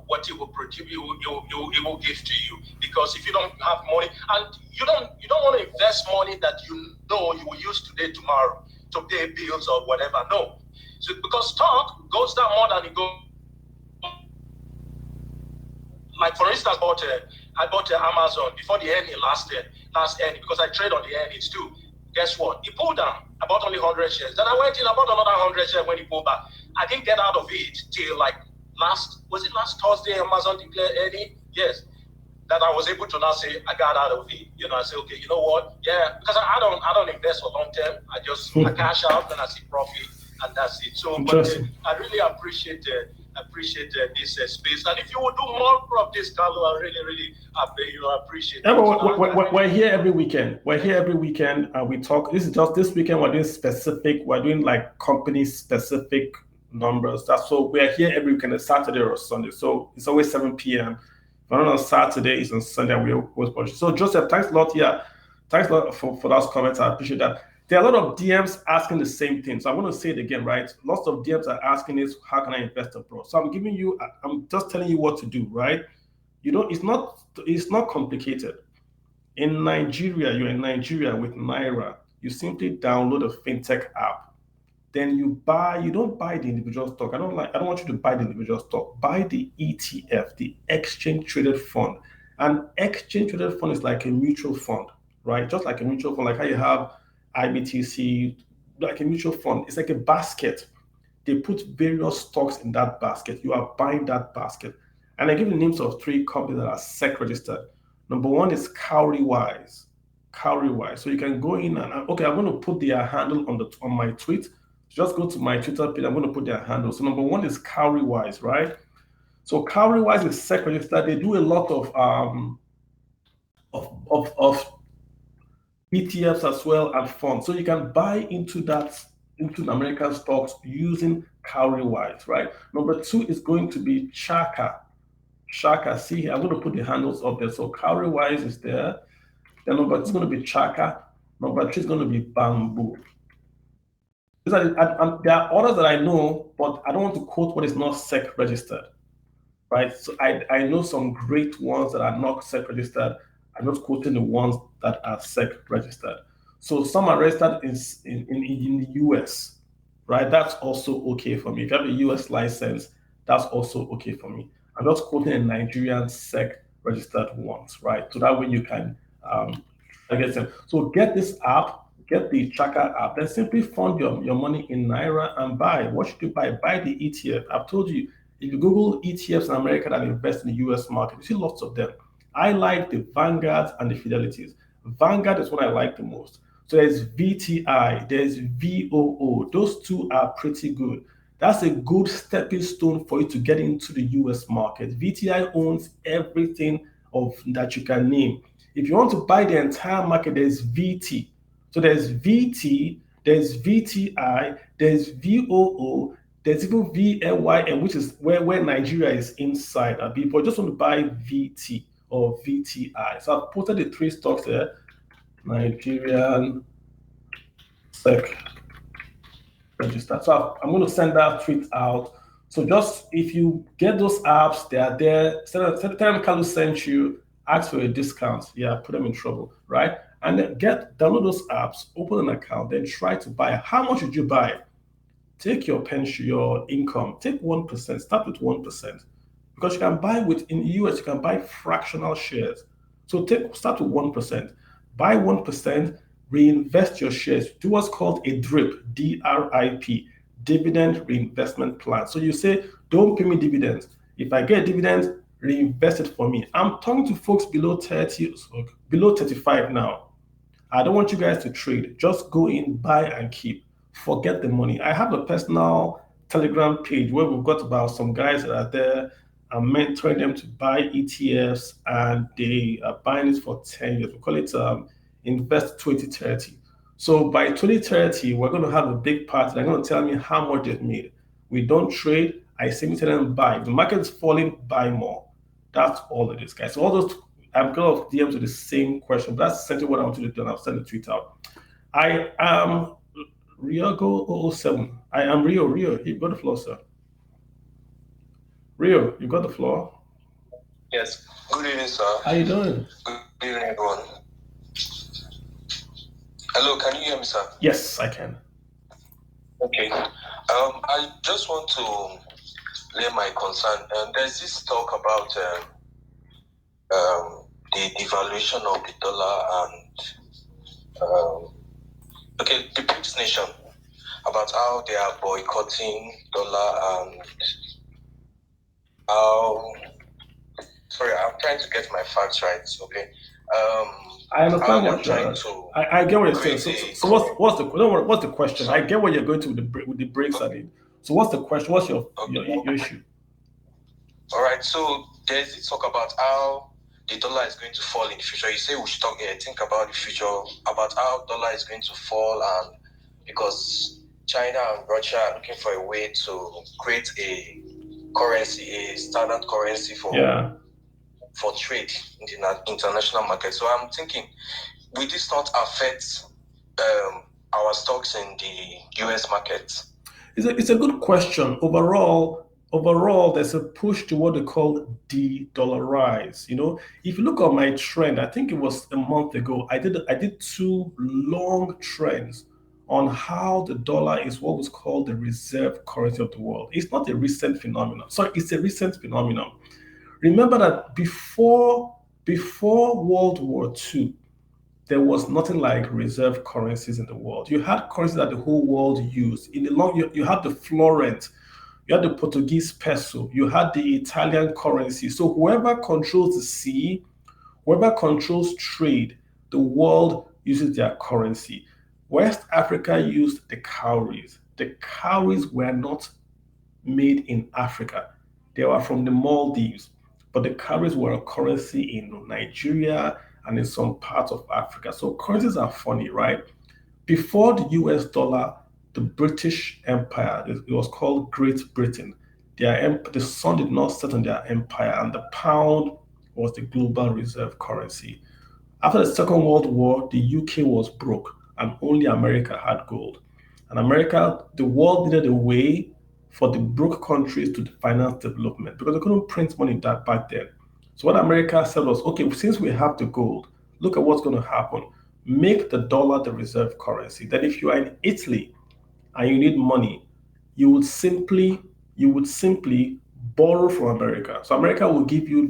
what it will produce. It will give to you. Because if you don't have money, and you don't want to invest money that you will use today, tomorrow to pay bills or whatever. No, so because stock goes down more than it goes. Like for instance, I bought Amazon before the ending last ending because I trade on the earnings too. Guess what? It pulled down. I bought only 100 shares. Then I went in, I bought another 100 shares when it pulled back. I didn't get out of it till like last Thursday Amazon declared earning? Yes. That I was able to now say I got out of it. I say, okay, you know what? Yeah, because I don't invest for long term. I cash out and I see profit and that's it. So but I really appreciate this space. And if you would do more of this, Carlo, I really appreciate it. Yeah, we're here every weekend. We talk. This is just this weekend. We're doing like company specific numbers. That's so we're here every weekend, a Saturday or Sunday. So it's always 7 p.m. If I'm not on Saturday, it's on Sunday. We always watch. So Joseph, thanks a lot. Yeah, thanks a lot for those comments. I appreciate that. There are a lot of DMs asking the same thing. So I want to say it again, right? Lots of DMs are asking this, how can I invest abroad? So I'm just telling you what to do, right? You don't, it's not complicated. In Nigeria, you're in Nigeria with Naira, you simply download a fintech app. Then you don't buy the individual stock. I don't want you to buy the individual stock. Buy the ETF, the exchange traded fund. An exchange traded fund is like a mutual fund, right? Just like a mutual fund, like how you have IBTC, like a mutual fund. It's like a basket. They put various stocks in that basket. You are buying that basket. And I give you the names of three companies that are SEC registered. Number one is Cowrywise. Cowrywise. So you can go in and okay, I'm going to put their handle on my tweet. Just go to my Twitter page. I'm going to put their handle. So number one is Cowrywise, right? So Cowrywise is SEC registered. They do a lot of ETFs as well and funds. So you can buy into the American stocks using Cowrywise, right? Number two is going to be Chaka. Chaka, see here, I'm going to put the handles up there. So Cowrywise is there. Then number two is going to be Chaka. Number three is going to be Bamboo. There are others that I know, but I don't want to quote what is not SEC registered, right? So I know some great ones that are not SEC registered. I'm not quoting the ones that are SEC registered. So some are registered in the US, right? That's also okay for me. If you have a US license, that's also okay for me. I'm just quoting a Nigerian SEC registered ones, right? So that way you can get them. So get this app, get the tracker app, then simply fund your money in Naira and buy. What should you buy? Buy the ETF. I've told you, if you Google ETFs in America that invest in the US market, you see lots of them. I like the Vanguards and the Fidelities. Vanguard is what I like the most. So there's VTI, there's VOO. Those two are pretty good. That's a good stepping stone for you to get into the US market. VTI owns everything of that you can name. If you want to buy the entire market, there's VT. So there's VT, there's VTI, there's VOO, there's even VLYM, which is where Nigeria is inside. People just want to buy VT or VTI. So I've posted the three stocks there. Nigerian SEC register. So I'm going to send that tweet out. So just if you get those apps, they are there. Tell them Kalu sent you, ask for a discount. Yeah, put them in trouble, right? And then download those apps, open an account, then try to buy. How much should you buy? Take your pension, your income, take 1%, start with 1%. Because you can buy in the US, you can buy fractional shares. So start with 1%. Buy 1%, reinvest your shares. Do what's called a DRIP, DRIP, dividend reinvestment plan. So you say, don't pay me dividends. If I get dividends, reinvest it for me. I'm talking to folks below 30, below 35 now. I don't want you guys to trade. Just go in, buy and keep. Forget the money. I have a personal Telegram page where we've got about some guys that are there. I'm mentoring them to buy ETFs and they are buying it for 10 years. We call it Invest 2030. So by 2030, we're going to have a big party. They're going to tell me how much they've made. We don't trade. I simply tell them buy. If the market is falling, buy more. That's all it is, guys. So all those, I'm going to DM to the same question, but that's essentially what I want you to do, and I'll send the tweet out. I am Riogo007. I am Rio. Rio, you've got the floor, sir. Rio, you got the floor. Yes. Good evening, sir. How you doing? Good evening, everyone. Hello, can you hear me, sir? Yes, I can. Okay. I just want to lay my concern. There's this talk about the devaluation of the dollar and the BRICS nation, about how they are boycotting dollar and how. Sorry, I'm trying to get my facts right. Okay. I understand what you're saying. I get what you're saying. So what's the question? I get what you're going to with the breaks at it. So what's the question? What's your issue? All right. So there's this talk about how the dollar is going to fall in the future. You say we should think about the future, about how dollar is going to fall, and because China and Russia are looking for a way to create a currency, a standard currency for trade in the international market. So I'm thinking, will this not affect our stocks in the US market? It's a good question. Overall, there's a push to what they call de-dollarize. If you look at my trend, I think it was a month ago, I did two long trends on how the dollar is what was called the reserve currency of the world. It's not a recent phenomenon. Sorry, it's a recent phenomenon. Remember that before World War II, there was nothing like reserve currencies in the world. You had currencies that the whole world used. In the long, you had the florent, you had the Portuguese peso, you had the Italian currency. So whoever controls the sea, whoever controls trade, the world uses their currency. West Africa used the cowries. The cowries were not made in Africa. They were from the Maldives, but the cowries were a currency in Nigeria and in some parts of Africa. So currencies are funny, right? Before the US dollar, the British Empire, it was called Great Britain. The sun did not set on their empire, and the pound was the global reserve currency. After the Second World War, the UK was broke and only America had gold. And the world needed a way for the broke countries to finance development because they couldn't print money that back then. So what America said was, okay, since we have the gold, look at what's going to happen. Make the dollar the reserve currency. Then if you are in Italy and you need money, you would simply borrow from America. So America will give you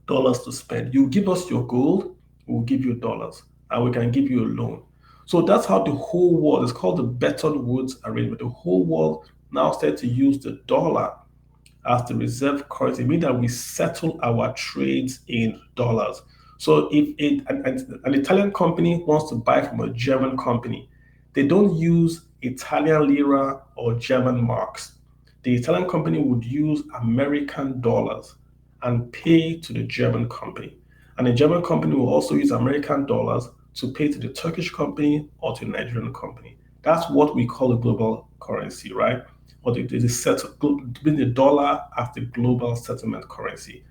dollars to spend. You give us your gold, we'll give you dollars, and we can give you a loan. So that's how the whole world is called the Bretton Woods arrangement. The whole world now started to use the dollar as the reserve currency, meaning that we settle our trades in dollars. So if an Italian company wants to buy from a German company, they don't use Italian lira or German marks. The Italian company would use American dollars and pay to the German company. And the German company will also use American dollars to pay to the Turkish company or to the Nigerian company. That's what we call a global currency, right? Or the dollar as the global settlement currency.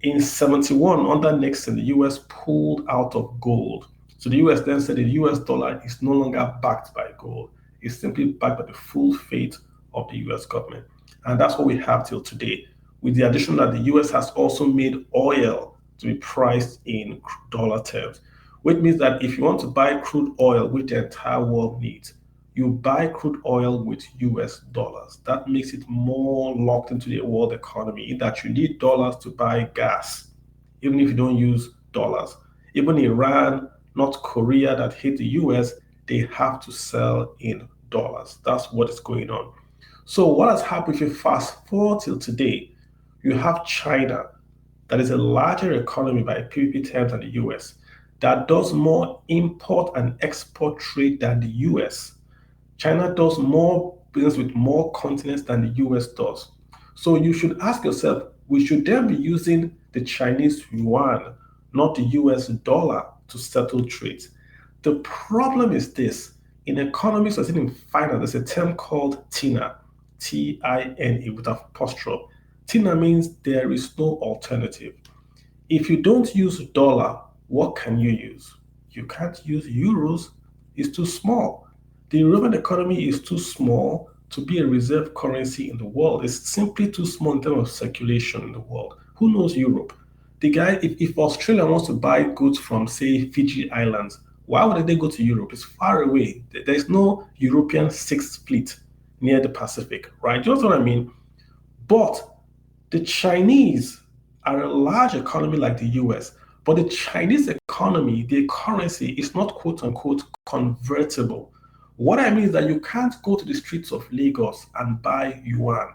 In 71, under Nixon, the US pulled out of gold. So the US then said the US dollar is no longer backed by gold. It's simply backed by the full faith of the US government. And that's what we have till today, with the addition that the US has also made oil to be priced in dollar terms, which means that if you want to buy crude oil, which the entire world needs, you buy crude oil with US dollars. That makes it more locked into the world economy, in that you need dollars to buy gas, even if you don't use dollars. Even Iran, North Korea that hate the US, they have to sell in dollars. That's what is going on. So what has happened if you fast forward till today? You have China, that is a larger economy by PPP terms than the US, that does more import and export trade than the US. China does more business with more continents than the US does. So you should ask yourself, we should then be using the Chinese yuan, not the US dollar, to settle trades. The problem is this: in economics, as in finance, there's a term called TINA, TINA with apostrophe. TINA means there is no alternative. If you don't use dollar, what can you use? You can't use euros, it's too small. The European economy is too small to be a reserve currency in the world. It's simply too small in terms of circulation in the world. Who knows Europe? The guy, if Australia wants to buy goods from, say, Fiji Islands, why would they go to Europe? It's far away. There's no European Sixth Fleet near the Pacific, right? You know what I mean? But the Chinese are a large economy like the US, but the Chinese economy, their currency is not quote unquote convertible. What I mean is that you can't go to the streets of Lagos and buy yuan.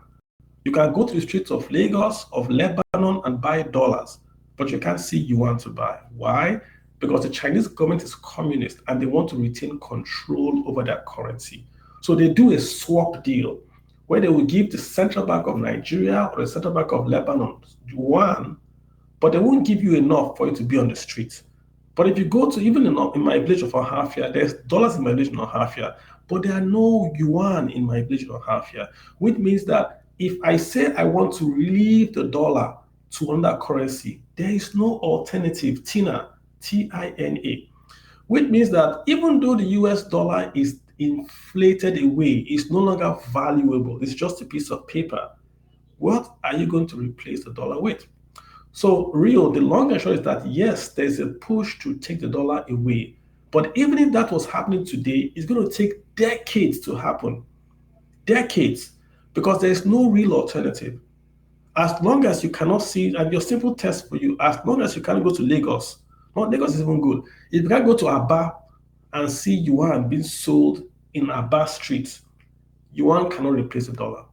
You can go to the streets of Lagos, of Lebanon, and buy dollars, but you can't see yuan to buy. Why? Because the Chinese government is communist and they want to retain control over their currency. So they do a swap deal where they will give the Central Bank of Nigeria or the Central Bank of Lebanon yuan, but they won't give you enough for you to be on the street. But if you go to even in my village of Ahafia, there's dollars in my village of Ahafia, but there are no yuan in my village of Ahafia, which means that if I say I want to relieve the dollar to another currency, there is no alternative, TINA, TINA, which means that even though the US dollar is inflated away, it's no longer valuable, it's just a piece of paper. What are you going to replace the dollar with? So, the long and short is that yes, there's a push to take the dollar away. But even if that was happening today, it's going to take decades to happen. Decades. Because there's no real alternative. As long as you cannot see, and your simple test for you, as long as you cannot go to Lagos, not Lagos is even good. If you can go to Aba and see yuan being sold in Aba streets, yuan cannot replace the dollar.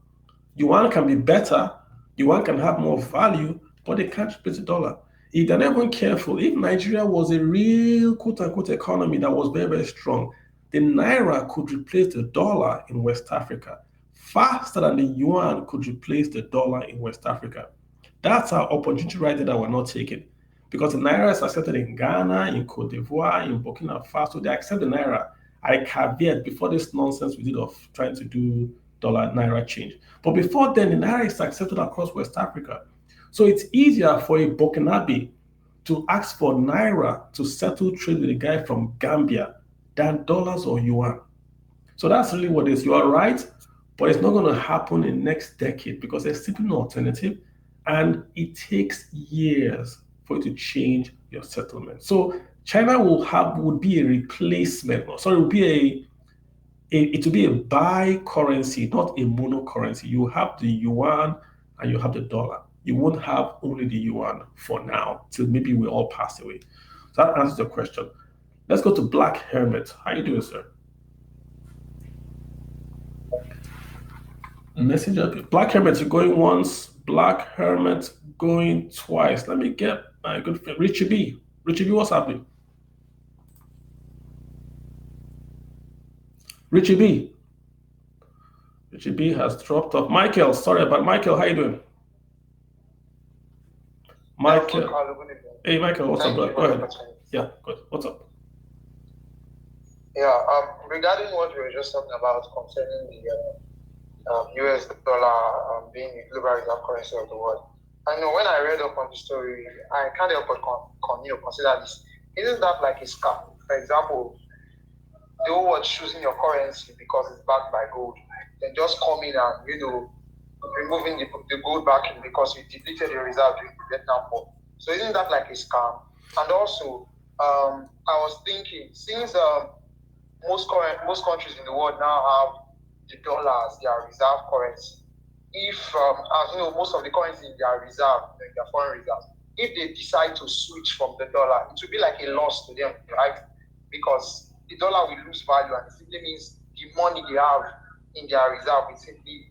Yuan can be better, yuan can have more value, but they can't replace the dollar. If they're not even careful, if Nigeria was a real quote-unquote economy that was very, very strong, the Naira could replace the dollar in West Africa faster than the yuan could replace the dollar in West Africa. That's our opportunity right there that we're not taking. Because the Naira is accepted in Ghana, in Cote d'Ivoire, in Burkina Faso. They accept the Naira. I caveat before this nonsense we did of trying to do dollar Naira change. But before then, the Naira is accepted across West Africa. So it's easier for a Burkinabe to ask for Naira to settle trade with a guy from Gambia than dollars or yuan. So that's really what it is. You are right, but it's not going to happen in the next decade because there's simply no alternative. And it takes years for you to change your settlement. So China would be a replacement. Sorry, it will be a buy currency, not a mono currency. You have the yuan and you have the dollar. You won't have only the yuan for now, till maybe we all pass away. So that answers the question. Let's go to Black Hermit. How you doing, sir? Message up. Black Hermit, you're going once. Black Hermit going twice. Let me get my good friend Richie B. Richie B, what's happening? Richie B. Richie B has dropped off. Michael, sorry about Michael. How you doing? Michael. Hey, Michael, what's up, bro? Go ahead. Yeah, good. What's up? Yeah, regarding what we were just talking about concerning the US dollar being the global reserve currency of the world. I know when I read up on the story, I can't help but consider this. Isn't that like a scam? For example, the whole world choosing your currency because it's backed by gold, then just come in and removing the gold backing because you depleted your reserve during the Vietnam War. So isn't that like a scam? And also, I was thinking, since most countries in the world now have the dollar as their reserve currency, if as you know, most of the currency in their reserve, in their foreign reserves, if they decide to switch from the dollar, it will be like a loss to them, right? Because the dollar will lose value, and it simply means the money they have in their reserve will simply,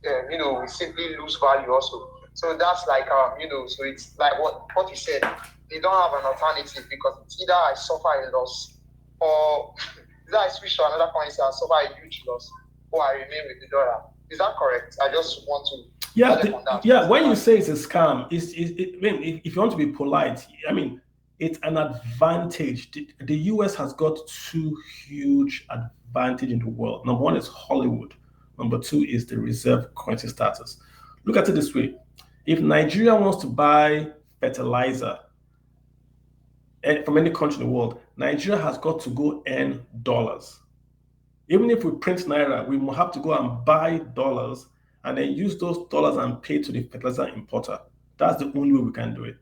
will simply lose value also. So that's like, so it's like what he said. They don't have an alternative because it's either I suffer a loss or either I switch to another currency and suffer a huge loss, or I remain with the dollar. Is that correct? I just want to. Yeah. When you say it's a scam, if you want to be polite, I mean, it's an advantage. The US has got two huge advantages in the world. Number one is Hollywood. Number two is the reserve currency status. Look at it this way. If Nigeria wants to buy fertilizer from any country in the world, Nigeria has got to go earn dollars. Even if we print Naira, we will have to go and buy dollars and then use those dollars and pay to the fertilizer importer. That's the only way we can do it.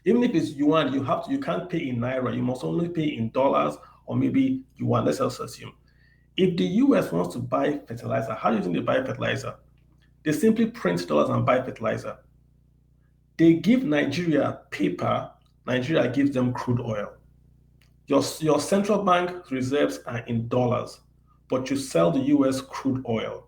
Even if it's yuan, you can't pay in Naira. You must only pay in dollars or maybe yuan. Let's also assume. If the US wants to buy fertilizer, how do you think they buy fertilizer? They simply print dollars and buy fertilizer. They give Nigeria paper, Nigeria gives them crude oil. Your central bank reserves are in dollars, but you sell the US crude oil.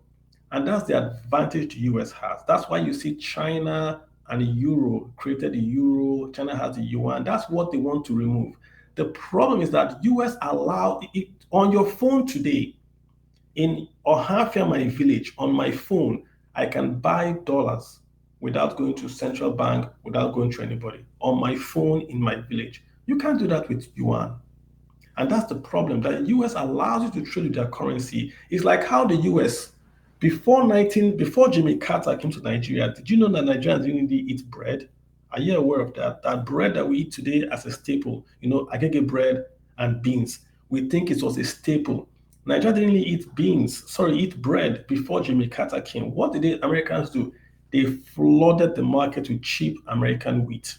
And that's the advantage the US has. That's why you see China and the euro created the euro, China has the yuan. That's what they want to remove. The problem is that US allow it on your phone today, in Ohafia, my village, on my phone, I can buy dollars without going to central bank, without going to anybody. On my phone in my village, You can't do that with yuan. And that's the problem. That the US allows you to trade with their currency. It's like how the US, before Jimmy Carter came to Nigeria, did you know that Nigerians didn't really eat bread? Are you aware of that? That bread that we eat today as a staple, agege bread and beans, we think it was a staple. Nigeria didn't really eat bread before Jimmy Carter came. What did the Americans do? They flooded the market with cheap American wheat.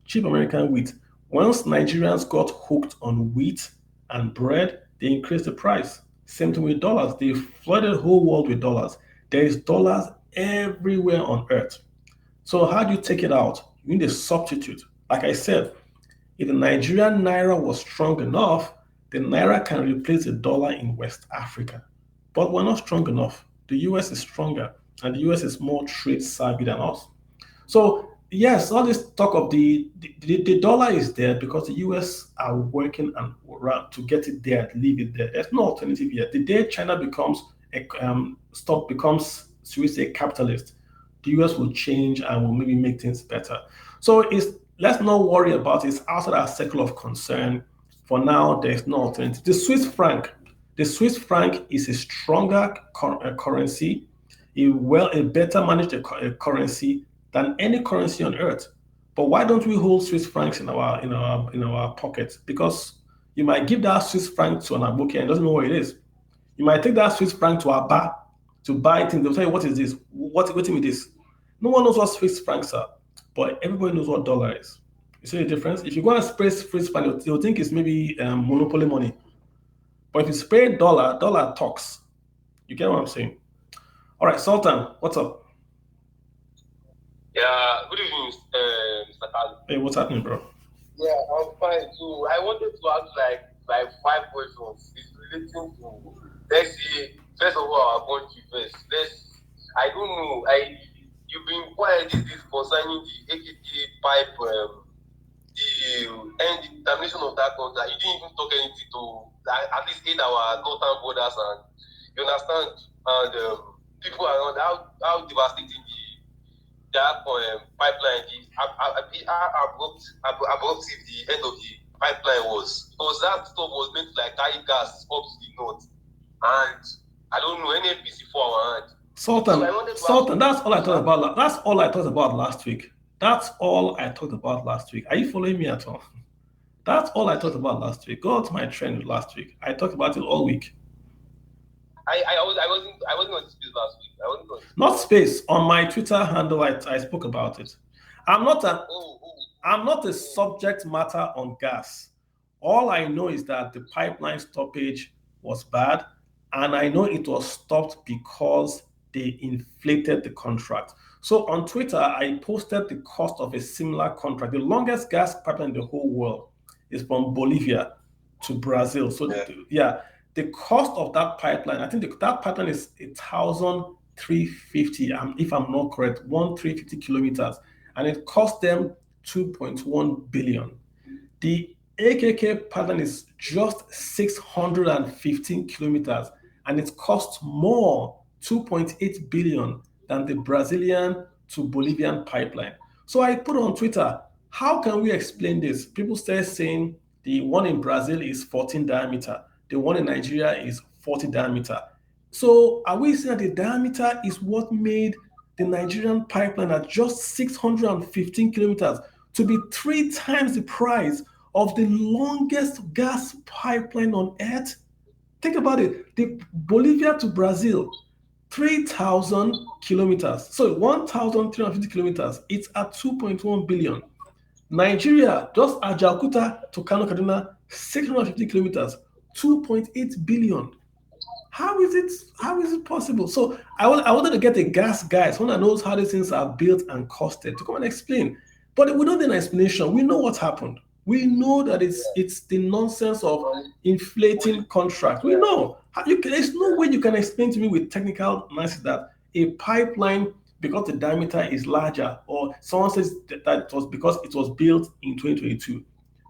Cheap American wheat. Once Nigerians got hooked on wheat and bread, they increased the price. Same thing with dollars. They flooded the whole world with dollars. There is dollars everywhere on earth. So how do you take it out? You need a substitute. Like I said, if the Nigerian naira was strong enough, the naira can replace the dollar in West Africa. But we're not strong enough. The US is stronger, and the US is more trade savvy than us. So yes, all this talk of the dollar is there because the US are working and to get it there, leave it there. There's no alternative yet. The day China becomes should we say, capitalist, the US will change and will maybe make things better. So let's not worry about it. It's outside our circle of concern. For now, there's no alternative. The Swiss franc is a stronger currency, a better managed currency than any currency on earth. But why don't we hold Swiss francs in our pockets? Because you might give that Swiss franc to an Aboki and doesn't know what it is. You might take that Swiss franc to a bar to buy things. They'll say, what is this? What's with this? No one knows what Swiss francs are, but everybody knows what dollar is. You see the difference? If you go and spray Swiss franc, they'll think it's maybe monopoly money. But if you spray dollar talks. You get what I'm saying? All right, Sultan, what's up? Yeah, good evening, Mr. Kalu. Hey, what's happening, bro? Yeah, I'm fine. So I wanted to ask like 5 questions. It's relating to, let's say, first of all, our country first. I don't know. You've been quiet this concerning the AKT pipe, the termination of that contract. You didn't even talk anything to at least aid our northern borders, and you understand, and people around how devastating that pipeline, abruptive the end of the pipeline was. Because that stuff was meant to carry gas up to the north. And I don't know, any NPC for our hand. Sultan, that's all I thought about. That's all I thought about last week. That's all I talked about last week. Are you following me at all? That's all I talked about last week. Go to my trend last week. I talked about it all week. I wasn't on space last week. Not space. On my Twitter handle, I spoke about it. I'm not a subject matter on gas. All I know is that the pipeline stoppage was bad, and I know it was stopped because they inflated the contract. So on Twitter, I posted the cost of a similar contract. The longest gas pipeline in the whole world is from Bolivia to Brazil. So the cost of that pipeline, I think that pipeline is 1,350, if I'm not correct, 1,350 kilometers, and it cost them 2.1 billion. The AKK pipeline is just 615 kilometers, and it costs more, 2.8 billion, than the Brazilian to Bolivian pipeline. So I put on Twitter, how can we explain this? People start saying the one in Brazil is 14 diameter. The one in Nigeria is 40 diameter. So are we saying that the diameter is what made the Nigerian pipeline at just 615 kilometers to be 3 times the price of the longest gas pipeline on earth? Think about it. The Bolivia to Brazil, 3,000 kilometers. So 1,350 kilometers. It's at 2.1 billion. Nigeria, just Ajaokuta to Kano, Kaduna, 650 kilometers. 2.8 billion. How is it possible? So I wanted to get a gas guy, someone that knows how these things are built and costed, to come and explain. But we don't need an explanation. We know what happened. We know that it's the nonsense of inflating contracts. We know. There's no way you can explain to me with technical analysis that a pipeline, because the diameter is larger, or someone says that it was because it was built in 2022.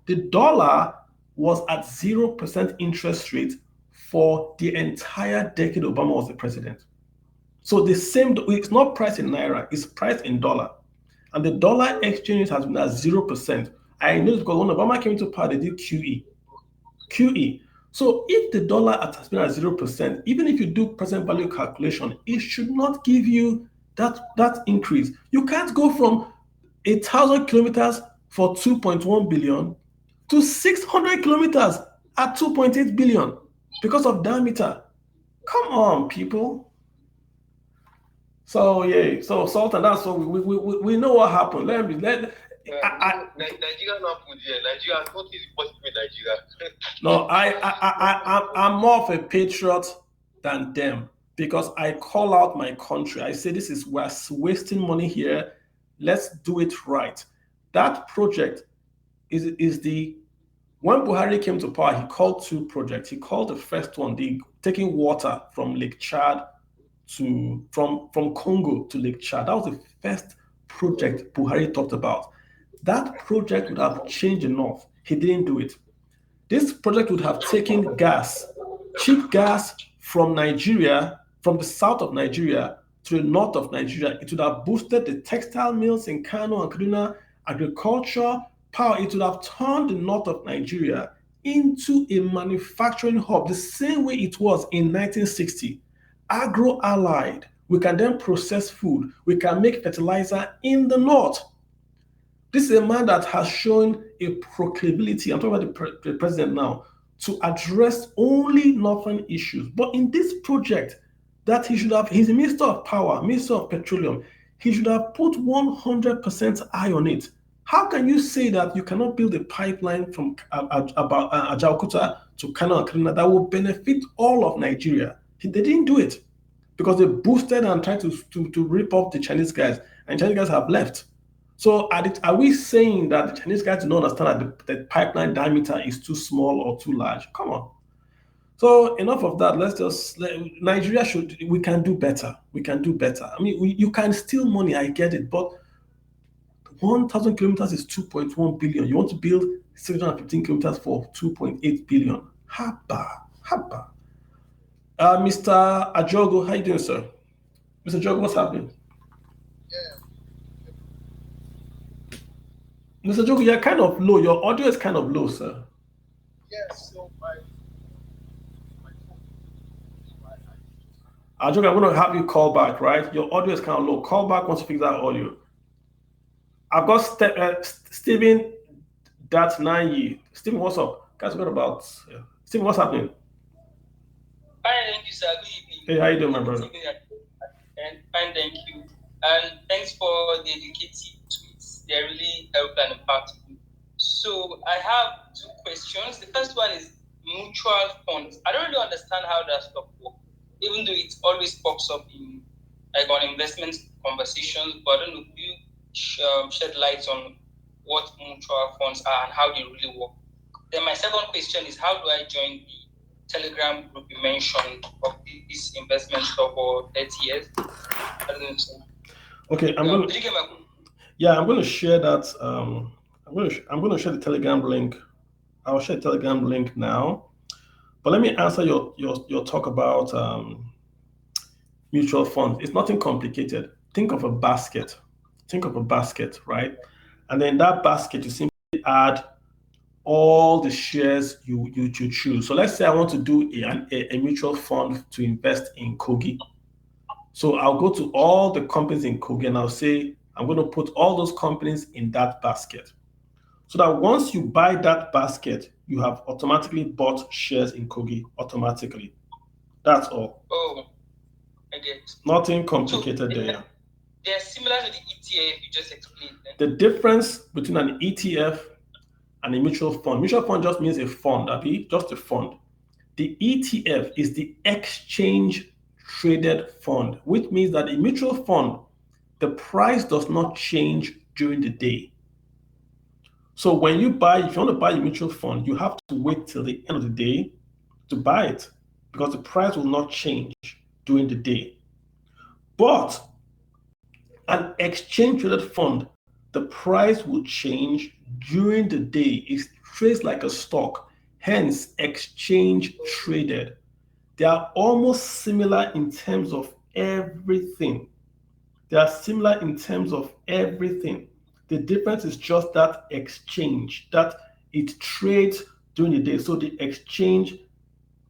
The dollar was at 0% interest rate for the entire decade Obama was the president. So it's not priced in naira, it's priced in dollar. And the dollar exchange rate has been at 0%. I know because when Obama came to power, they did QE. QE. So if the dollar has been at 0%, even if you do present value calculation, it should not give you that increase. You can't go from 1,000 kilometers for 2.1 billion to 600 kilometers at 2.8 billion because of diameter. Come on, people. So yeah, so Sultan, that's what we know what happened. Nigeria not put here. Nigeria, what is possible in Nigeria? No, I'm more of a patriot than them because I call out my country. I say we're wasting money here. Let's do it right. That project is when Buhari came to power, he called 2 projects. He called the first one, taking water from Lake Chad from Congo to Lake Chad. That was the first project Buhari talked about. That project would have changed enough. He didn't do it. This project would have taken gas, cheap gas from Nigeria, from the south of Nigeria to the north of Nigeria. It would have boosted the textile mills in Kano and Kaduna, agriculture, power. It would have turned the north of Nigeria into a manufacturing hub, the same way it was in 1960. Agro-allied. We can then process food. We can make fertilizer in the north. This is a man that has shown a proclivity, I'm talking about the president now, to address only northern issues. But in this project, that he should have, he's the Minister of Power, Minister of Petroleum, he should have put 100% eye on it. How can you say that you cannot build a pipeline from Ajaokuta to Kano and Kaduna that will benefit all of Nigeria? They didn't do it because they boosted and tried to rip off the Chinese guys, and Chinese guys have left. So are we saying that the Chinese guys do not understand that the pipeline diameter is too small or too large? Come on. So enough of that. Nigeria we can do better. We can do better. I mean, you can steal money, I get it, but 1,000 kilometers is 2.1 billion. You want to build 615 kilometers for 2.8 billion. Haba. Mr. Ajogo, how you doing, sir? Mr. Ajogo, what's happening? Mr. Ajogo, you're kind of low. Your audio is kind of low, sir. Yes, so Ajogo, I'm going to have you call back, right? Your audio is kind of low. Call back once you fix that audio. I've got Stephen Datnayi. Stephen, what's up? Guys, what about Stephen? What's happening? Fine, thank you, sir. Good evening. Hey, how you doing, my brother? And fine, thank you. And thanks for the educative tweets. They really help and impactful. So I have 2 questions. The first one is mutual funds. I don't really understand how that stuff works, even though it always pops up in on investment conversations. But I don't know if you shed light on what mutual funds are and how they really work. Then my second question is, how do I join the Telegram group you mentioned of this investment stuff for 30 years? I don't know. Okay, I'm going to share that. I'm going to share the Telegram link. I'll share the Telegram link now. But let me answer your talk about mutual funds. It's nothing complicated. Think of a basket. Right? And then in that basket, you simply add all the shares you choose. So let's say I want to do a mutual fund to invest in Kogi. So I'll go to all the companies in Kogi and I'll say, I'm going to put all those companies in that basket. So that once you buy that basket, you have automatically bought shares in Kogi automatically. That's all. Oh, I get it. Nothing complicated there. They're similar to the ETF you just explained. The difference between an ETF and a mutual fund. Mutual fund just means a fund, just a fund. The ETF is the exchange traded fund, which means that a mutual fund, the price does not change during the day. So when if you want to buy a mutual fund, you have to wait till the end of the day to buy it because the price will not change during the day. But an exchange traded fund, the price will change during the day. It trades like a stock, hence exchange traded. They are almost similar in terms of everything. The The difference is just that exchange, that it trades during the day. So the exchange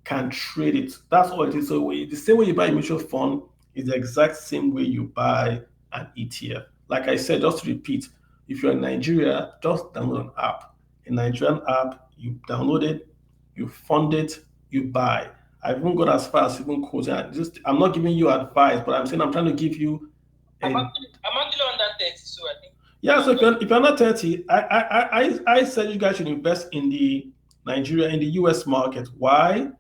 can trade it. That's all it is. So the same way you buy a mutual fund is the exact same way you buy an ETF. Like I said, just to repeat, if you're in Nigeria, just download an app. A Nigerian app, you download it, you fund it, you buy. I've even got as far as even quoting. I'm not giving you advice, but I'm saying I'm trying to give you. I'm actually under 30, so I think. Yeah, so if you're not 30, I said you guys should invest in the US market. Why?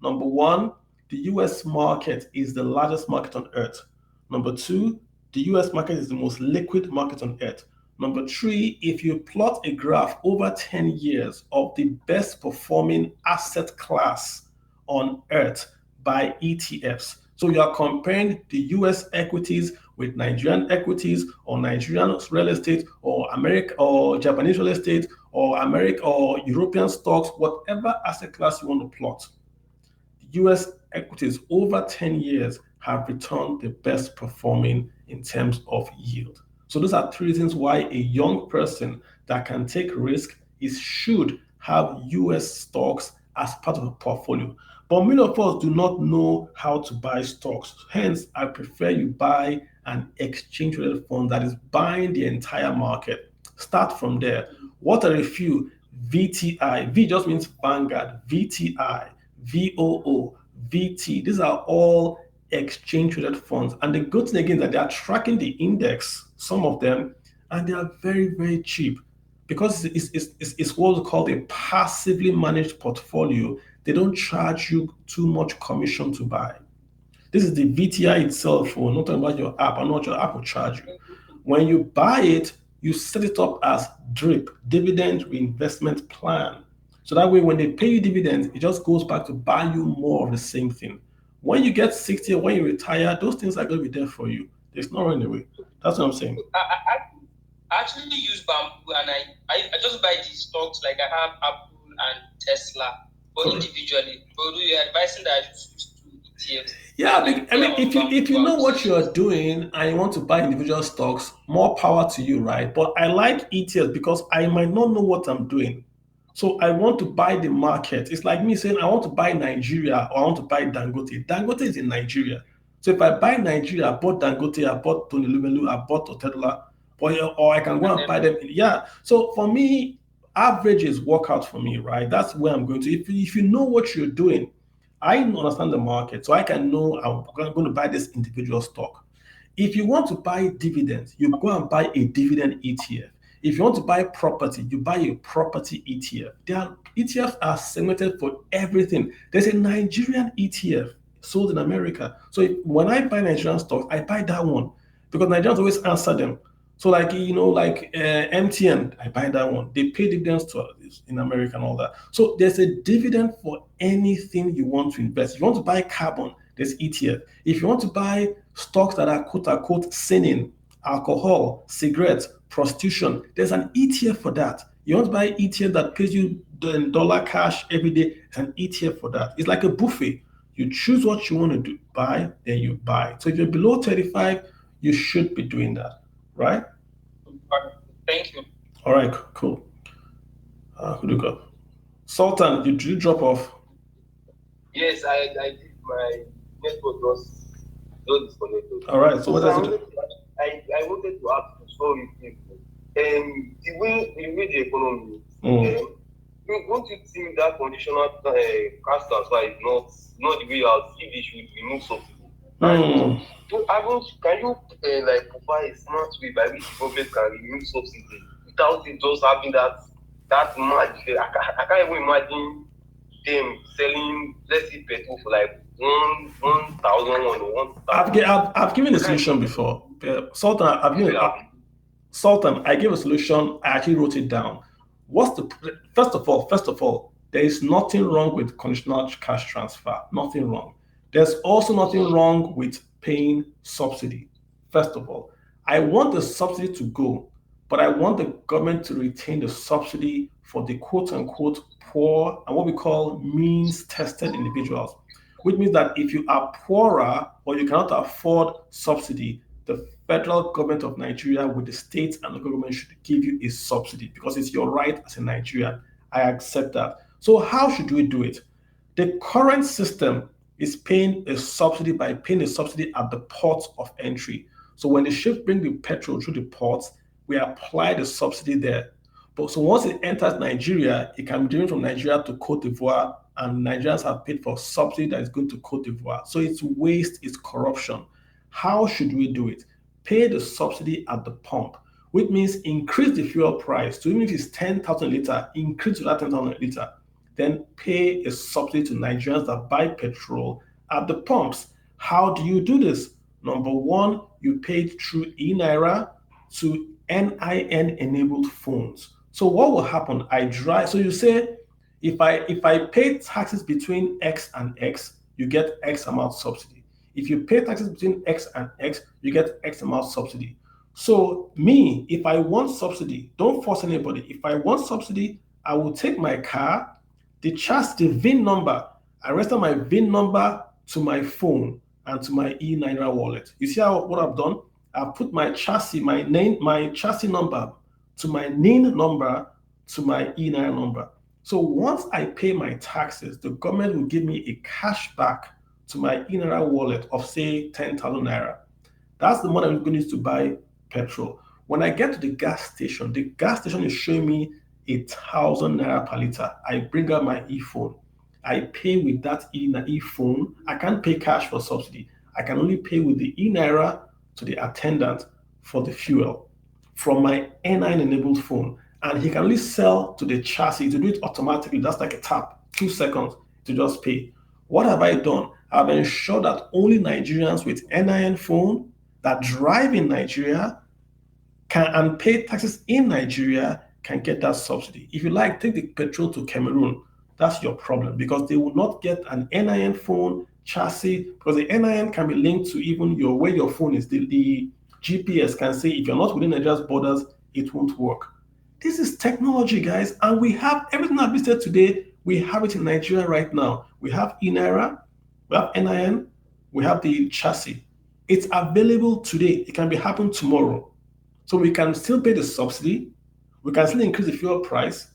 Number one, the US market is the largest market on earth. Number two, the US market is the most liquid market on earth. Number three, if you plot a graph over 10 years of the best performing asset class on earth by ETFs, so you are comparing the US equities with Nigerian equities or Nigerian real estate or American or Japanese real estate or American or European stocks, whatever asset class you want to plot. US equities over 10 years have returned the best performing in terms of yield. So those are three reasons why a young person that can take risk should have US stocks as part of a portfolio. But many of us do not know how to buy stocks. Hence, I prefer you buy an exchange-traded fund that is buying the entire market. Start from there. What are a few? VTI. V just means Vanguard. VTI. VOO, VT. These are all exchange-traded funds. And the good thing again is that they are tracking the index, some of them, and they are very, very cheap. Because it's what we call a passively managed portfolio, they don't charge you too much commission to buy. This is the VTI itself, or not talking about your app. I know what your app will charge you. When you buy it, you set it up as DRIP, dividend reinvestment plan. So that way, when they pay you dividends, it just goes back to buy you more of the same thing. When you get 60 or when you retire, those things are going to be there for you. There's no running away. That's what I'm saying. I actually use Bamboo, and I just buy these stocks. Like I have Apple and Tesla, but individually. But you're advising that I should switch to ETFs. Yeah, I mean, if you know what you're doing and you want to buy individual stocks, more power to you, right? But I like ETFs because I might not know what I'm doing. So I want to buy the market. It's like me saying I want to buy Nigeria or I want to buy Dangote. Dangote is in Nigeria. So if I buy Nigeria, I bought Dangote, I bought Tony Lumelu, I bought Otedla, or I can go and buy them. Yeah. So for me, averages work out for me, right? That's where I'm going to. If you know what you're doing, I understand the market, so I can know I'm going to buy this individual stock. If you want to buy dividends, you go and buy a dividend ETF. If you want to buy property, you buy a property ETF. ETFs are segmented for everything. There's a Nigerian ETF sold in America. So when I buy Nigerian stocks, I buy that one because Nigerians always answer them. So MTN, I buy that one. They pay dividends to us in America and all that. So there's a dividend for anything you want to invest. If you want to buy carbon, there's ETF. If you want to buy stocks that are quote unquote sinning, alcohol, cigarettes, prostitution, there's an ETF for that. You want to buy ETF that pays you dollar cash every day, there's an ETF for that. It's like a buffet. You choose what you want to buy, then you buy. So if you're below 35, you should be doing that, right? Thank you. All right, cool. Who do you go? Sultan, did you drop off? Yes, I did. My network was disconnected. All right, so what does it do? I wanted to ask you, so the way the economy don't you think that conditional cash transfer is not the way out if they should remove subsidy? Can you provide a smart way by which the government can remove subsidy without it just having that magic? I can't even imagine them selling, let's say, petrol for like 1,000 or 1,000. I've given a solution before. Sultan, I gave a solution. I actually wrote it down. First of all, there is nothing wrong with conditional cash transfer. Nothing wrong. There's also nothing wrong with paying subsidy. First of all, I want the subsidy to go, but I want the government to retain the subsidy for the quote unquote poor and what we call means tested individuals, which means that if you are poorer or you cannot afford subsidy, the federal government of Nigeria with the states and local government should give you a subsidy because it's your right as a Nigerian. I accept that. So how should we do it? The current system is paying a subsidy by paying a subsidy at the port of entry. So when the ships bring the petrol through the ports, we apply the subsidy there. But so once it enters Nigeria, it can be driven from Nigeria to Cote d'Ivoire, and Nigerians have paid for subsidy that is going to Cote d'Ivoire. So it's waste, it's corruption. How should we do it? Pay the subsidy at the pump, which means increase the fuel price. So even if it's 10,000 litre, increase to that 10,000 litre. Then pay a subsidy to Nigerians that buy petrol at the pumps. How do you do this? Number one, you pay through e-Naira to NIN-enabled phones. So what will happen? So you say, if I pay taxes between X and X, you get X amount subsidy. If you pay taxes between X and X, you get X amount subsidy. So me, if I want subsidy, don't force anybody. If I want subsidy, I will take my car, the VIN number, I register my VIN number to my phone and to my e-Naira wallet. You see what I've done? I've put my chassis, my chassis number to my NIN number to my e-Naira number. So once I pay my taxes, the government will give me a cash back to my e-Naira wallet of say 10,000 Naira. That's the money I'm going to use to buy petrol. When I get to the gas station is showing me 1,000 Naira per liter. I bring out my e-phone. I pay with that e-phone. I can't pay cash for subsidy. I can only pay with the e-Naira to the attendant for the fuel from my NIN-enabled phone. And he can only sell to the chassis to do it automatically. That's like a tap, 2 seconds to just pay. What have I done? I've ensured that only Nigerians with NIN phone that drive in Nigeria and pay taxes in Nigeria can get that subsidy. If you like, take the petrol to Cameroon. That's your problem because they will not get an NIN phone chassis because the NIN can be linked to even where your phone is. The GPS can say if you're not within Nigeria's borders, it won't work. This is technology, guys, and we have everything that we said today. We have it in Nigeria right now. We have e-Naira, we have NIN, we have the chassis. It's available today. It can be happening tomorrow. So we can still pay the subsidy, we can still increase the fuel price,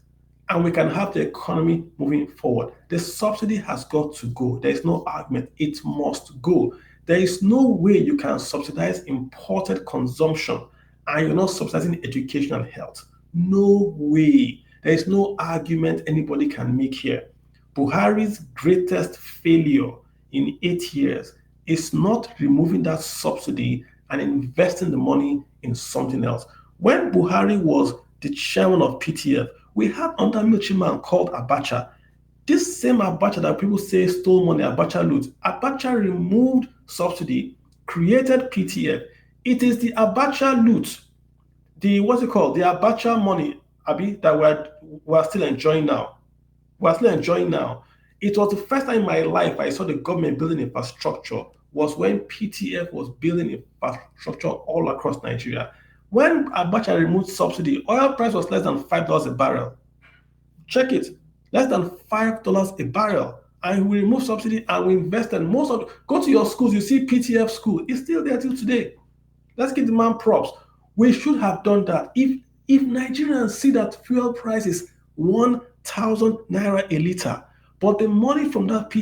and we can have the economy moving forward. The subsidy has got to go. There is no argument. It must go. There is no way you can subsidize imported consumption and you're not subsidizing education and health. No way. There is no argument anybody can make here. Buhari's greatest failure in 8 years is not removing that subsidy and investing the money in something else. When Buhari was the chairman of PTF, we had under military man called Abacha. This same Abacha that people say stole money, Abacha loot. Abacha removed subsidy, created PTF. It is the Abacha loot, the Abacha money, that we're still enjoying now. It was the first time in my life I saw the government building infrastructure was when PTF was building infrastructure all across Nigeria. When Abacha removed subsidy, oil price was less than $5 a barrel. Check it, less than $5 a barrel. And we removed subsidy and we invested go to your schools, you see PTF school, it's still there till today. Let's give the man props. We should have done that. If Nigerians see that fuel price is 1,000 Naira a liter, but the money from that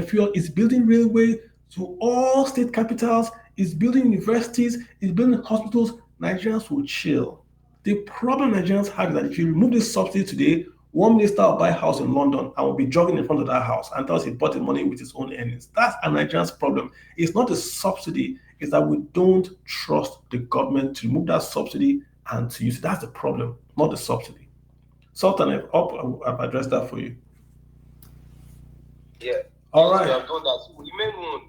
fuel is building railway to all state capitals, is building universities, is building hospitals, Nigerians will chill. The problem Nigerians have is that if you remove this subsidy today, one minister will buy a house in London and will be jogging in front of that house and tells he bought the money with his own earnings. That's a Nigerian's problem. It's not a subsidy, it's that we don't trust the government to remove that subsidy and to use it. That's the problem, not the subsidy. Sultan, I've addressed that for you. Yeah. All right. I've done that. So,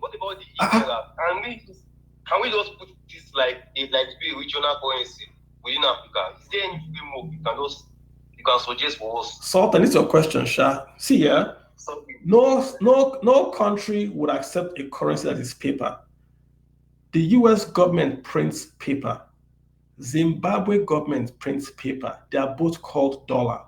what about the e-Naira? Can we just put this like to be a regional currency within Africa? Is there any framework you can suggest for us? Sultan, it's your question, Sha. See, yeah, no country would accept a currency that is paper. The US government prints paper. Zimbabwe government prints paper. They are both called dollar.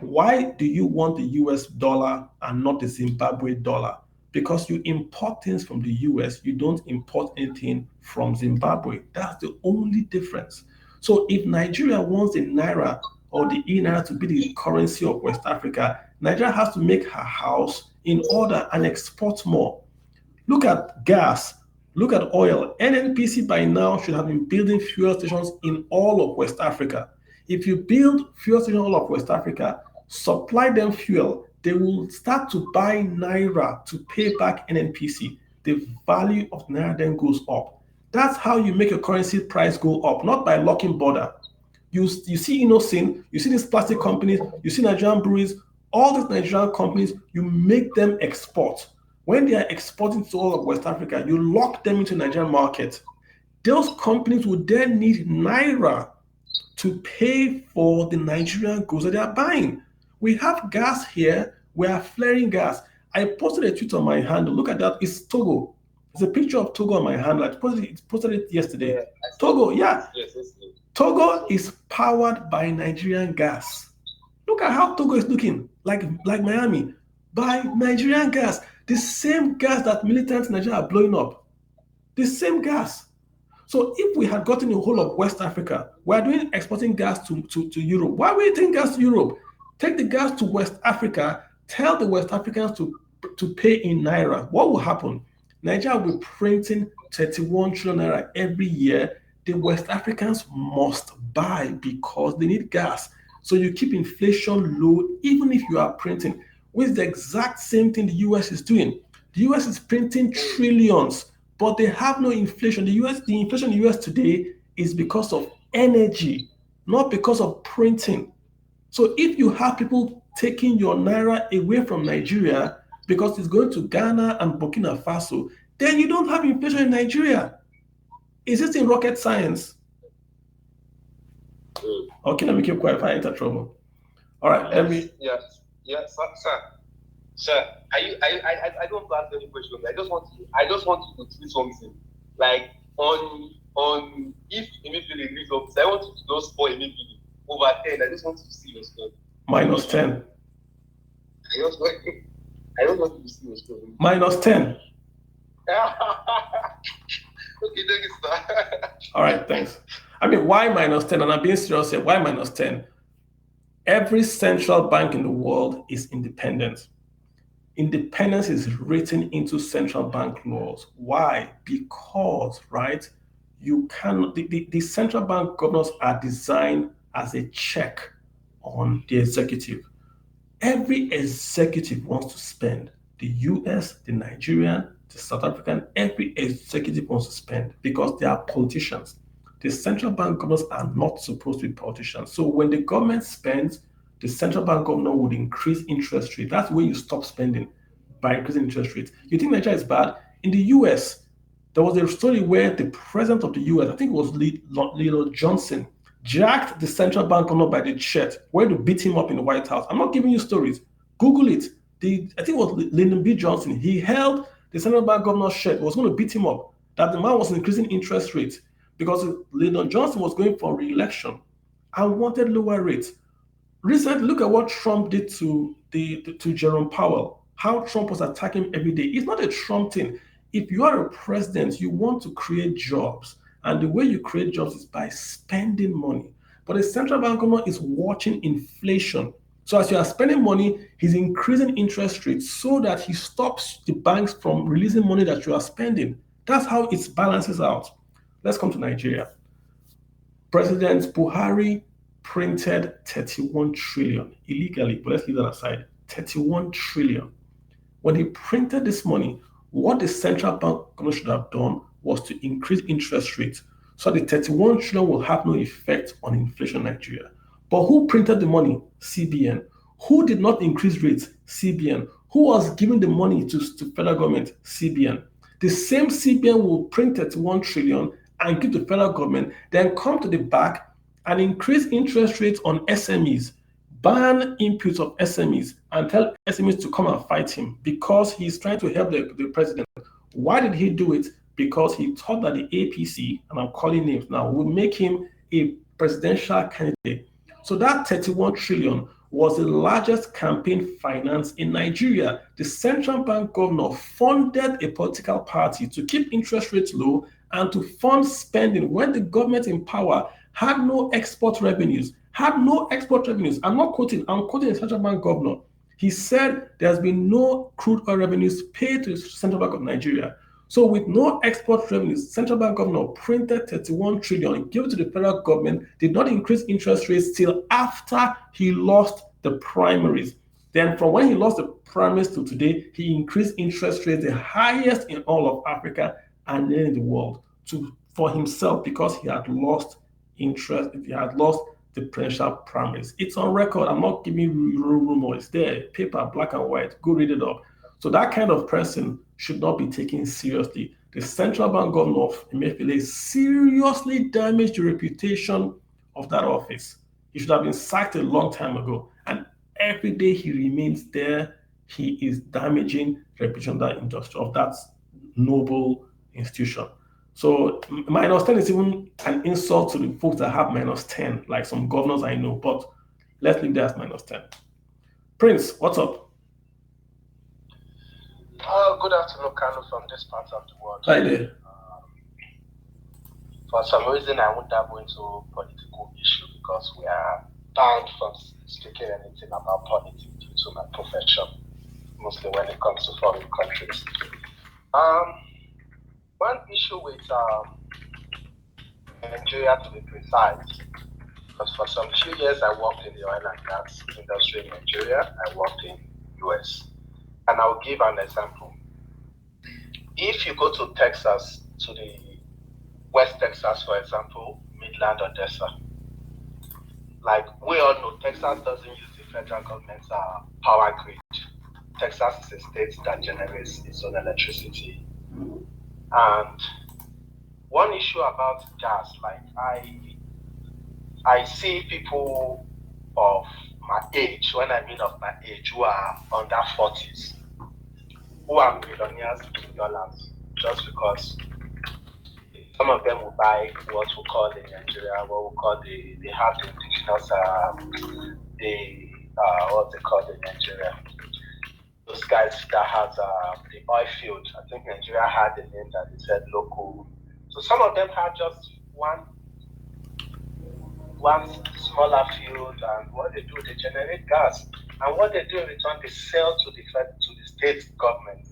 Why do you want the US dollar and not the Zimbabwe dollar? because you import things from the US, you don't import anything from Zimbabwe. That's the only difference. So if Nigeria wants the Naira or the e-Naira to be the currency of West Africa, Nigeria has to make her house in order and export more. Look at gas, look at oil. NNPC by now should have been building fuel stations in all of West Africa. If you build fuel stations in all of West Africa, supply them fuel, they will start to buy Naira to pay back NNPC. The value of Naira then goes up. That's how you make your currency price go up, not by locking border. You see Innocent, you see these plastic companies, you see Nigerian breweries, all these Nigerian companies, you make them export. When they are exporting to all of West Africa, you lock them into the Nigerian market. Those companies will then need Naira to pay for the Nigerian goods that they are buying. We have gas here. We are flaring gas. I posted a tweet on my handle. Look at that. It's Togo. There's a picture of Togo on my handle. I posted it yesterday. Yeah, Togo, yeah. Yes. Togo is powered by Nigerian gas. Look at how Togo is looking, like Miami, by Nigerian gas. The same gas that militants in Nigeria are blowing up. The same gas. So if we had gotten the whole of West Africa, we are exporting gas to Europe. Why are we taking gas to Europe? Take the gas to West Africa, tell the West Africans to pay in Naira. What will happen? Nigeria will be printing 31 trillion Naira every year. The West Africans must buy because they need gas. So you keep inflation low, even if you are printing, which is the exact same thing the US is doing. The US is printing trillions, but they have no inflation. The inflation in the US today is because of energy, not because of printing. So if you have people taking your Naira away from Nigeria because it's going to Ghana and Burkina Faso, then you don't have inflation in Nigeria. Is this in rocket science? Okay, let me keep quiet if I enter trouble. All right, let me. Yes, sir. I don't want to ask any question. I just want to see something. Like on if immediately reads up, I want you to just spoil immediately over 10. I just want to see your score. Minus 10. I don't want to see your score. Minus 10. Okay, thank you, sir. All right, thanks. I mean, why minus 10? And I'm being serious here. Why minus 10? Every central bank in the world is independent. Independence is written into central bank laws. Why? Because, right, you can the central bank governors are designed as a check on the executive. Every executive wants to spend. The US, the Nigerian, the South African, every executive wants to spend because they are politicians. The central bank governors are not supposed to be politicians. So when the government spends, the central bank governor would increase interest rate. That's where you stop spending, by increasing interest rates. You think Nigeria is bad? In the US, there was a story where the president of the US, I think it was Lyndon Johnson, jacked the central bank governor by the shirt, where to beat him up in the White House. I'm not giving you stories. Google it. I think it was Lyndon B. Johnson. He held the central bank governor's shirt, was going to beat him up, that the man was increasing interest rates because Lyndon Johnson was going for re-election and wanted lower rates. Recently, look at what Trump did to Jerome Powell, how Trump was attacking him every day. It's not a Trump thing. If you are a president, you want to create jobs. And the way you create jobs is by spending money. But the central bank governor is watching inflation. So as you are spending money, he's increasing interest rates so that he stops the banks from releasing money that you are spending. That's how it balances out. Let's come to Nigeria. President Buhari printed 31 trillion illegally, but let's leave that aside. 31 trillion. When he printed this money, what the central bank governor should have done was to increase interest rates so the 31 trillion will have no effect on inflation in Nigeria. But who printed the money? CBN. Who did not increase rates? CBN. Who was giving the money to federal government? CBN. The same CBN will print 31 trillion and give to the federal government, then come to the back and increase interest rates on SMEs, ban inputs of SMEs, and tell SMEs to come and fight him because he's trying to help the president. Why did he do it? Because he thought that the APC, and I'm calling names now, would make him a presidential candidate. So that 31 trillion was the largest campaign finance in Nigeria. The central bank governor funded a political party to keep interest rates low and to fund spending when the government in power had no export revenues. I'm not quoting, I'm quoting the central bank governor. He said there's been no crude oil revenues paid to the Central Bank of Nigeria. So with no export revenues, central bank governor printed 31 trillion, gave it to the federal government, did not increase interest rates till after he lost the primaries. Then from when he lost the primaries to today, he increased interest rates, the highest in all of Africa and in the world, for himself because he had lost interest, he had lost the presidential primaries. It's on record. I'm not giving you rumor. It's there, paper, black and white. Go read it up. So that kind of person should not be taken seriously. The central bank governor of Emefiele seriously damaged the reputation of that office. He should have been sacked a long time ago. And every day he remains there, he is damaging the reputation of that industry, of that noble institution. So -10 is even an insult to the folks that have -10, like some governors I know, but let's leave that as -10. Prince, what's up? Good afternoon, Carlo, from this part of the world. Hi there. For some reason, I won't dive into political issue because we are banned from speaking anything about politics due to my profession, mostly when it comes to foreign countries. One issue with Nigeria, to be precise, because for some few years I worked in the oil and gas industry in Nigeria. I worked in US. And I'll give an example. If you go to Texas, to the West Texas, for example, Midland, Odessa, like we all know, Texas doesn't use the federal government's power grid. Texas is a state that generates its own electricity. And one issue about gas, like I see people of my age, when I mean of my age, who are under 40s, who are millionaires in dollars, just because some of them will buy what we call in Nigeria, what we call they have the indigenous, what they call in Nigeria, those guys that has the oil field. I think Nigeria had the name that they said local. So some of them have just one smaller field, and what they do, they generate gas, and what they do in return, they sell to the state government.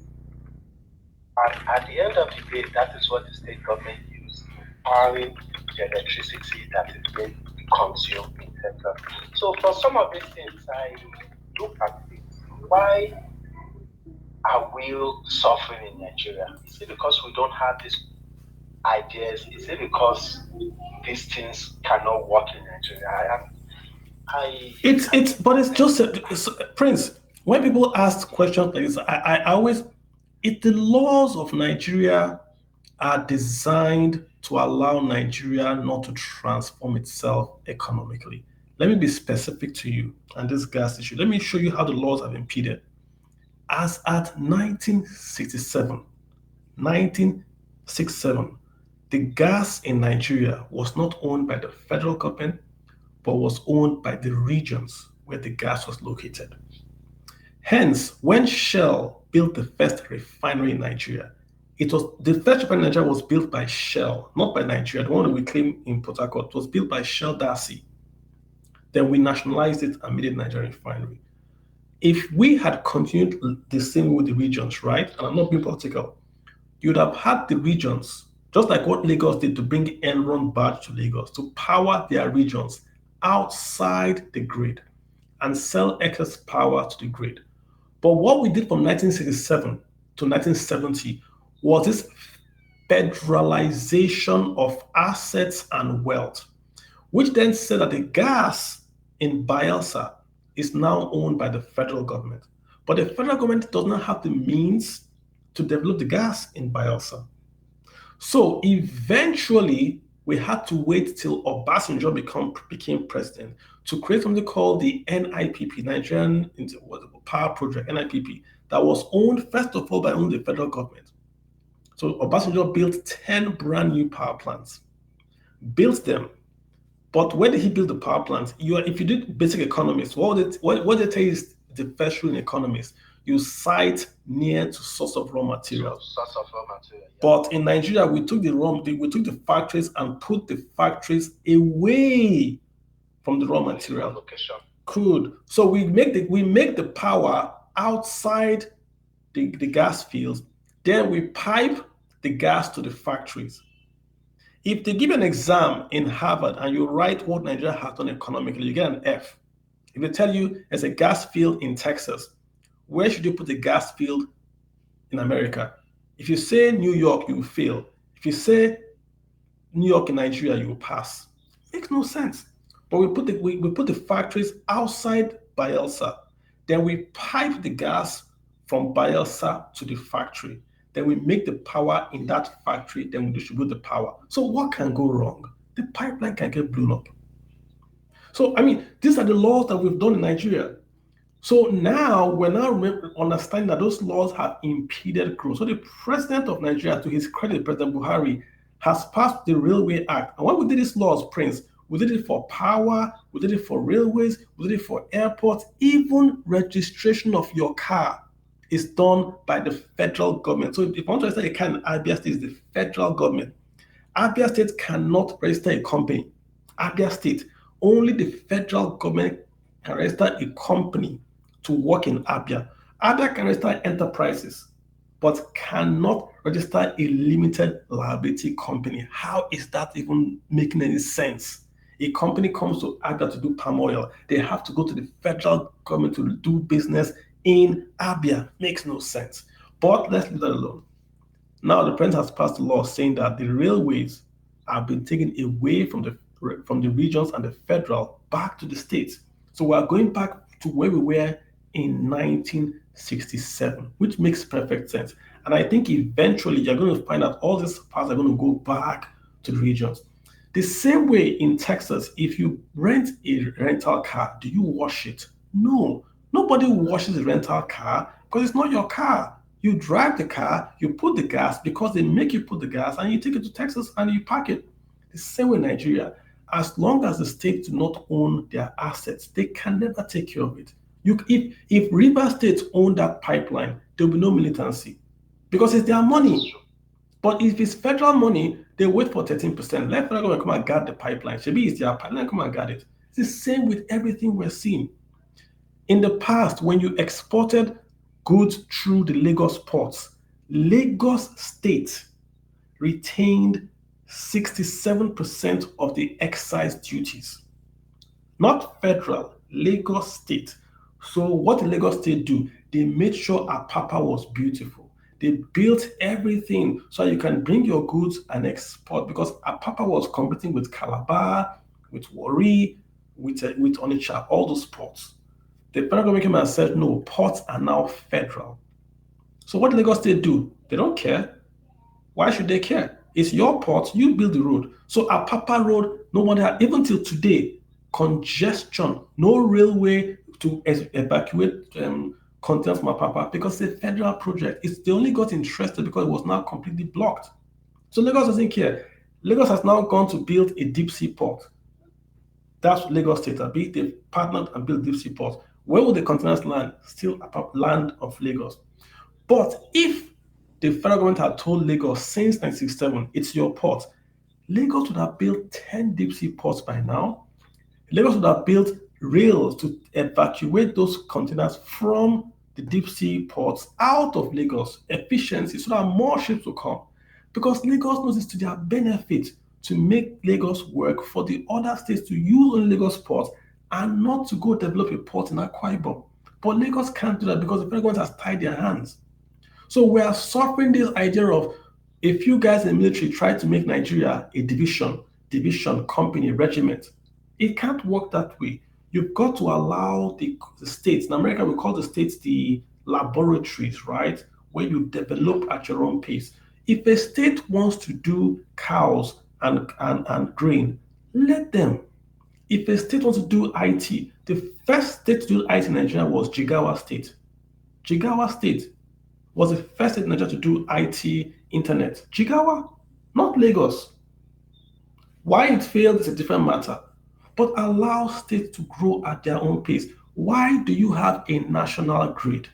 And at the end of the day, that is what the state government uses, powering the electricity that is being consumed in Texas. So for some of these things, I look at it. Why are we suffering in Nigeria? Is it because we don't have these ideas? Is it because these things cannot work in Nigeria? But it's just Prince. When people ask questions like this, I always, if the laws of Nigeria are designed to allow Nigeria not to transform itself economically. Let me be specific to you on this gas issue. Let me show you how the laws have impeded. As at 1967, the gas in Nigeria was not owned by the federal government, but was owned by the regions where the gas was located. Hence, when Shell built the first refinery in Nigeria, the first refinery in Nigeria was built by Shell, not by Nigeria. The one that we claim in Port Harcourt was built by Shell Darcy. Then we nationalized it and made it a Nigerian refinery. If we had continued the same with the regions, right, and I'm not being political, you'd have had the regions, just like what Lagos did to bring Enron back to Lagos, to power their regions outside the grid and sell excess power to the grid. But what we did from 1967 to 1970 was this federalization of assets and wealth, which then said that the gas in Bayelsa is now owned by the federal government. But the federal government does not have the means to develop the gas in Bayelsa. So eventually, we had to wait till Obasanjo became president to create something called the NIPP, Nigerian Power Project, NIPP, that was owned, first of all, by only the federal government. So Obasanjo built 10 brand new power plants, built them, But where did he build the power plant? If you did basic economics, what they tell you is the first rule in economics. You site near to source of raw material. Source of raw material. Yeah. But in Nigeria, we took the factories and put the factories away from the raw material. Location. Crude. So we make the power outside the gas fields. Then we pipe the gas to the factories. If they give you an exam in Harvard and you write what Nigeria has done economically, you get an F. If they tell you there's a gas field in Texas, where should you put the gas field in America? If you say New York, you will fail. If you say New York in Nigeria, you will pass. Makes no sense. But we put the factories outside Bayelsa. Then we pipe the gas from Bayelsa to the factory. Then we make the power in that factory. Then we distribute the power. So what can go wrong? The pipeline can get blown up. So, these are the laws that we've done in Nigeria. So now we're now understanding that those laws have impeded growth. So the president of Nigeria, to his credit, President Buhari, has passed the Railway Act. And when we did these laws, Prince, we did it for power, we did it for railways, we did it for airports. Even registration of your car is done by the federal government. So if you want to register a car in Abia State, it's the federal government. Abia State cannot register a company. Abia State, only the federal government can register a company to work in Abia. Abia can register enterprises, but cannot register a limited liability company. How is that even making any sense? A company comes to Abia to do palm oil. They have to go to the federal government to do business in Abia. Makes no sense. But let's leave that alone. Now the president has passed a law saying that the railways have been taken away from the regions and the federal back to the states. So we are going back to where we were in 1967, which makes perfect sense. And I think eventually you're going to find out all these parts are going to go back to the regions. The same way in Texas, if you rent a rental car, do you wash it? No. Nobody washes a rental car because it's not your car. You drive the car, you put the gas because they make you put the gas, and you take it to Texas and you park it. The same way in Nigeria. As long as the states do not own their assets, they can never take care of it. If River States own that pipeline, there will be no militancy because it's their money. But if it's federal money, they wait for 13%. Let federal government come and guard the pipeline. Maybe it's their pipeline, come and guard it. It's the same with everything we're seeing. In the past, when you exported goods through the Lagos ports, Lagos State retained 67% of the excise duties. Not federal, Lagos State. So what did Lagos State do? They made sure Apapa was beautiful. They built everything so you can bring your goods and export, because Apapa was competing with Calabar, with Warri, with Onitsha, all those ports. The federal government came and said, no, ports are now federal. So what did Lagos State do? They don't care. Why should they care? It's your port, you build the road. So Apapa Road, no one had, even till today, congestion, no railway to evacuate containers from Apapa because it's a federal project. They only got interested because it was now completely blocked. So Lagos doesn't care. Lagos has now gone to build a deep sea port. That's Lagos State. They partnered and built deep sea ports. Where would the containers land? Still land of Lagos. But if the federal government had told Lagos since 1967, it's your port, Lagos would have built 10 deep sea ports by now. Lagos would have built rails to evacuate those containers from the deep sea ports out of Lagos. Efficiency, so that more ships will come. Because Lagos knows it's to their benefit to make Lagos work for the other states to use only Lagos ports and not to go develop a port in Akwa Ibom. But Lagos can't do that because the federal government has tied their hands. So we are suffering this idea of a few guys in the military try to make Nigeria a division, company, regiment. It can't work that way. You've got to allow the states. In America, we call the states the laboratories, right? Where you develop at your own pace. If a state wants to do cows and grain, let them. If a state wants to do IT, the first state to do IT in Nigeria was Jigawa State. Jigawa State was the first state in Nigeria to do IT, internet. Jigawa, not Lagos. Why it failed is a different matter. but allow states to grow at their own pace. Why do you have a national grid?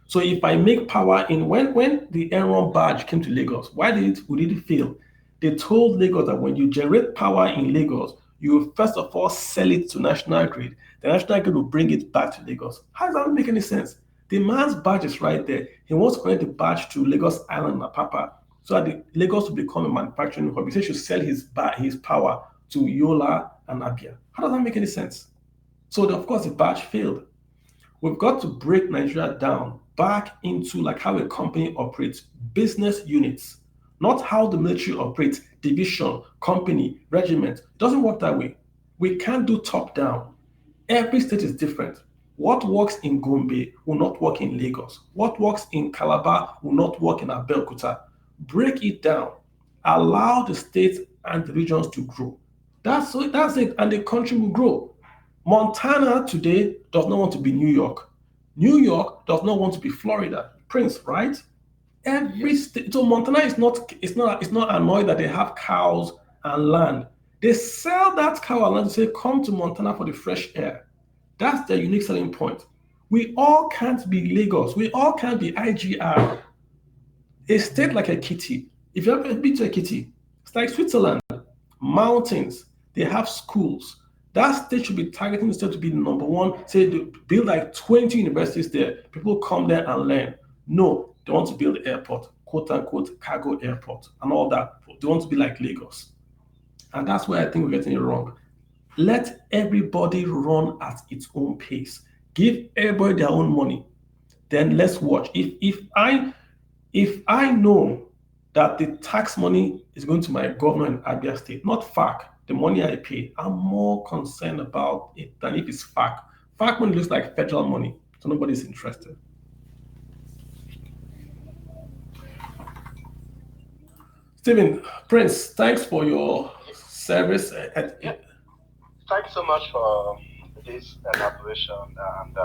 So if I make power in when the Enron barge came to Lagos, why would it fail? They told Lagos that when you generate power in Lagos, you will first of all sell it to national grid. The national grid will bring it back to Lagos. How does that make any sense? The man's badge is right there. He wants to connect the badge to Lagos Island and Apapa so that Lagos will become a manufacturing hub. He says he should sell his power to Yola and Abia. How does that make any sense? So of course the badge failed. We've got to break Nigeria down back into like how a company operates, business units, not how the military operates, division, company, regiment. It doesn't work that way. We can't do top down. Every state is different. What works in Gombe will not work in Lagos. What works in Calabar will not work in Abeokuta. Break it down. Allow the states and the regions to grow. That's it, and the country will grow. Montana today does not want to be New York. New York does not want to be Florida. Prince, right? Every state. So Montana is not annoyed that they have cows and land. They sell that cow and land to say, come to Montana for the fresh air. That's their unique selling point. We all can't be Lagos. We all can't be IGR. A state like Ekiti, if you ever been to Ekiti, it's like Switzerland. Mountains, they have schools. That state should be targeting the state to be the number one. Say, build like 20 universities there. People come there and learn. No, they want to build the airport, quote unquote, cargo airport and all that. They want to be like Lagos. And that's where I think we're getting it wrong. Let everybody run at its own pace. Give everybody their own money. Then let's watch. If I know that the tax money is going to my government in Abia State, not FAC, the money I pay, I'm more concerned about it than if it's FAC. FAC money looks like federal money, so nobody's interested. Stephen, Prince, thanks for your service. Yeah. Thanks so much for this elaboration, and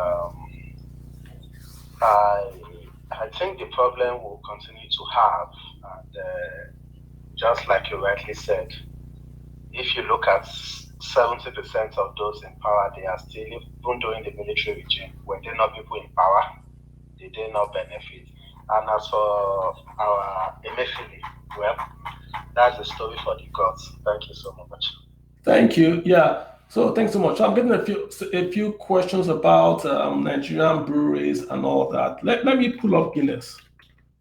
I think the problem we'll continue to have, and just like you rightly said, if you look at 70% of those in power, they are still, even during the military regime, were they not people in power? Did they not benefit? And as for our Emefiele, well, that's the story for the gods. Thank you so much. Thank you. Yeah. So thanks so much. I'm getting a few questions about Nigerian breweries and all that. Let me pull up Guinness.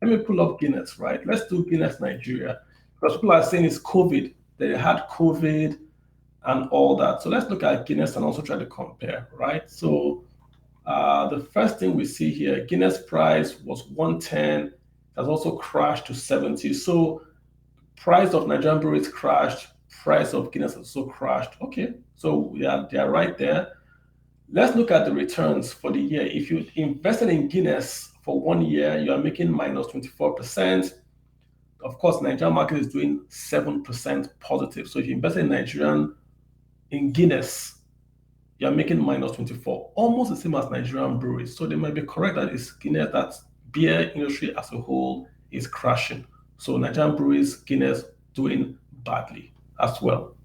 Right? Let's do Guinness Nigeria. Because people are saying it's COVID. They had COVID and all that. So let's look at Guinness and also try to compare, right? So the first thing we see here, Guinness price was 110. It has also crashed to 70. So price of Nigerian breweries crashed. Price of Guinness also crashed. Okay, so yeah, they are right there. Let's look at the returns for the year. If you invested in Guinness for 1 year, you are making minus 24%. Of course, Nigerian market is doing 7% positive. So if you invest in Guinness, you're making minus 24, almost the same as Nigerian breweries. So they might be correct that it's Guinness, that beer industry as a whole is crashing. So Nigerian breweries, Guinness doing badly as well.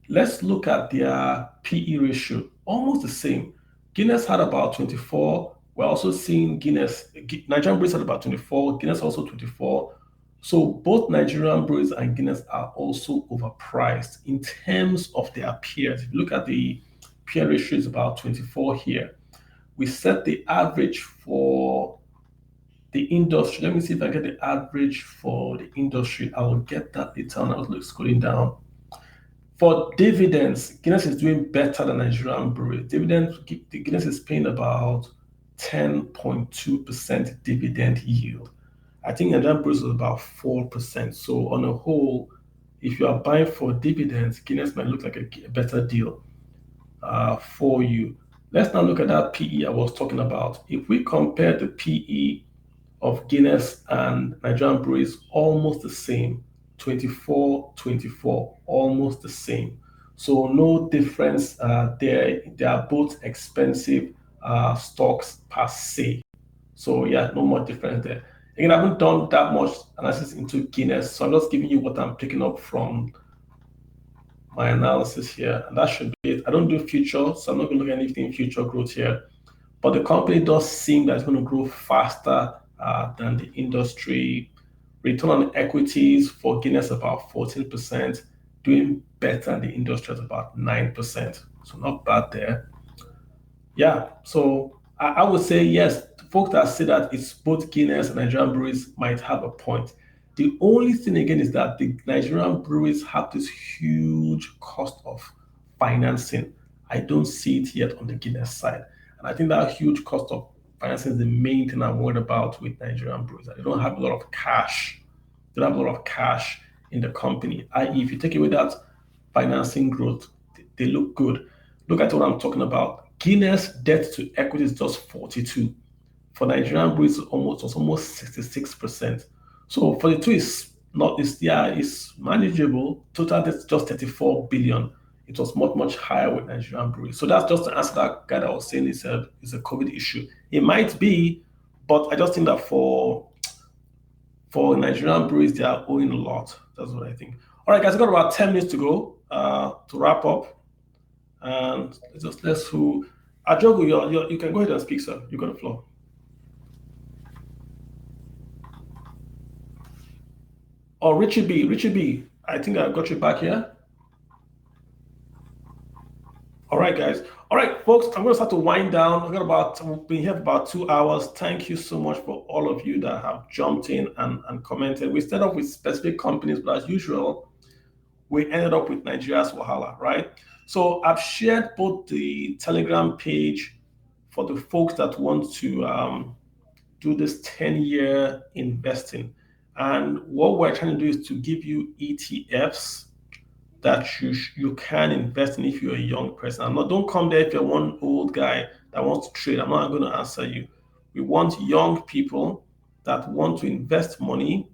Let's look at their PE ratio, almost the same. Guinness had about 24. We're also seeing Nigerian breweries had about 24, Guinness also 24. So both Nigerian breweries and Guinness are also overpriced in terms of their peers. If you look at the peer ratio, is about 24 here. We set the average for the industry. Let me see if I get the average for the industry. I will get that later on. I was scrolling down. For dividends, Guinness is doing better than Nigerian breweries. Guinness is paying about 10.2% dividend yield. I think Nigerian breweries is about 4%. So on a whole, if you are buying for dividends, Guinness might look like a better deal for you. Let's now look at that PE I was talking about. If we compare the PE of Guinness and Nigerian breweries, almost the same. 24, almost the same. So no difference there. They are both expensive stocks per se. So yeah, no more difference there. Again, I haven't done that much analysis into Guinness, so I'm just giving you what I'm picking up from my analysis here, and that should be it. I don't do future, so I'm not going to look at anything future growth here. But the company does seem that it's going to grow faster than the industry. Return on equities for Guinness about 14%, doing better than the industry at about 9%. So not bad there. Yeah, so I would say yes. Folks that say that it's both Guinness and Nigerian breweries might have a point. The only thing again is that the Nigerian breweries have this huge cost of financing. I don't see it yet on the Guinness side. And I think that huge cost of financing is the main thing I'm worried about with Nigerian breweries. They don't have a lot of cash. They don't have a lot of cash in the company. I.e., if you take away that financing growth, they look good. Look at what I'm talking about. Guinness debt to equity is just 42. For Nigerian breweries, it was almost 66%. So 42 is not is manageable. Total debt is just 34 billion. It was much higher with Nigerian breweries. So that's just to answer that guy that was saying it's a COVID issue. It might be, but I just think that for Nigerian breweries, they are owing a lot. That's what I think. All right, guys, I've got about 10 minutes to go to wrap up. And let's who Ajogu, you can go ahead and speak, sir. You got the floor. Oh, Richie B, I think I got you back here. All right, guys. All right, folks, I'm going to start to wind down. We've been here for about 2 hours. Thank you so much for all of you that have jumped in and commented. We started off with specific companies, but as usual, we ended up with Nigeria's Wahala, right? So I've shared both the Telegram page for the folks that want to do this 10-year investing. And what we're trying to do is to give you ETFs that you can invest in if you're a young person. Don't come there if you're one old guy that wants to trade. I'm not going to answer you. We want young people that want to invest money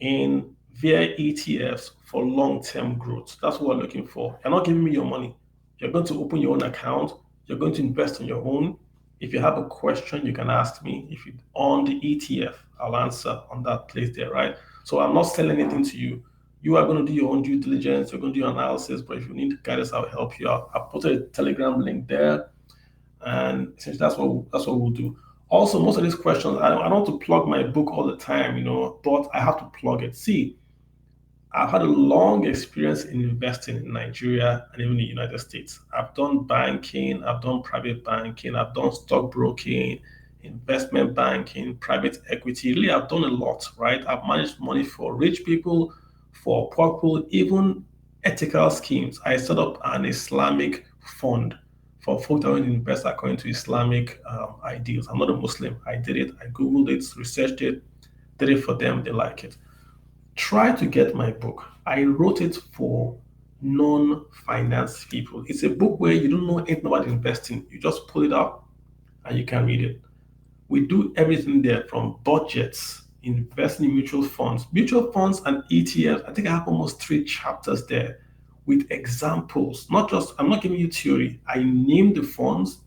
in via ETFs for long-term growth. That's what we're looking for. You're not giving me your money. You're going to open your own account. You're going to invest on your own. If you have a question, you can ask me. If you on the ETF, I'll answer on that place there, right? So I'm not selling anything to you. You are going to do your own due diligence. You're going to do your analysis. But if you need guidance, I'll help you out. I put a Telegram link there, and essentially that's what we'll do. Also, most of these questions, I don't want to plug my book all the time, but I have to plug it. See, I've had a long experience in investing in Nigeria and even the United States. I've done banking, I've done private banking, I've done stockbroking, investment banking, private equity. Really, I've done a lot, right? I've managed money for rich people, for poor people, even ethical schemes. I set up an Islamic fund for folks that want to invest according to Islamic ideals. I'm not a Muslim. I did it. I Googled it, researched it, did it for them. They like it. Try to get my book. I wrote it for non-finance people. It's a book where you don't know anything about investing. You just pull it up and you can read it. We do everything there from budgets, investing in mutual funds and ETFs. I think I have almost 3 chapters there with examples. I'm not giving you theory. I name the funds.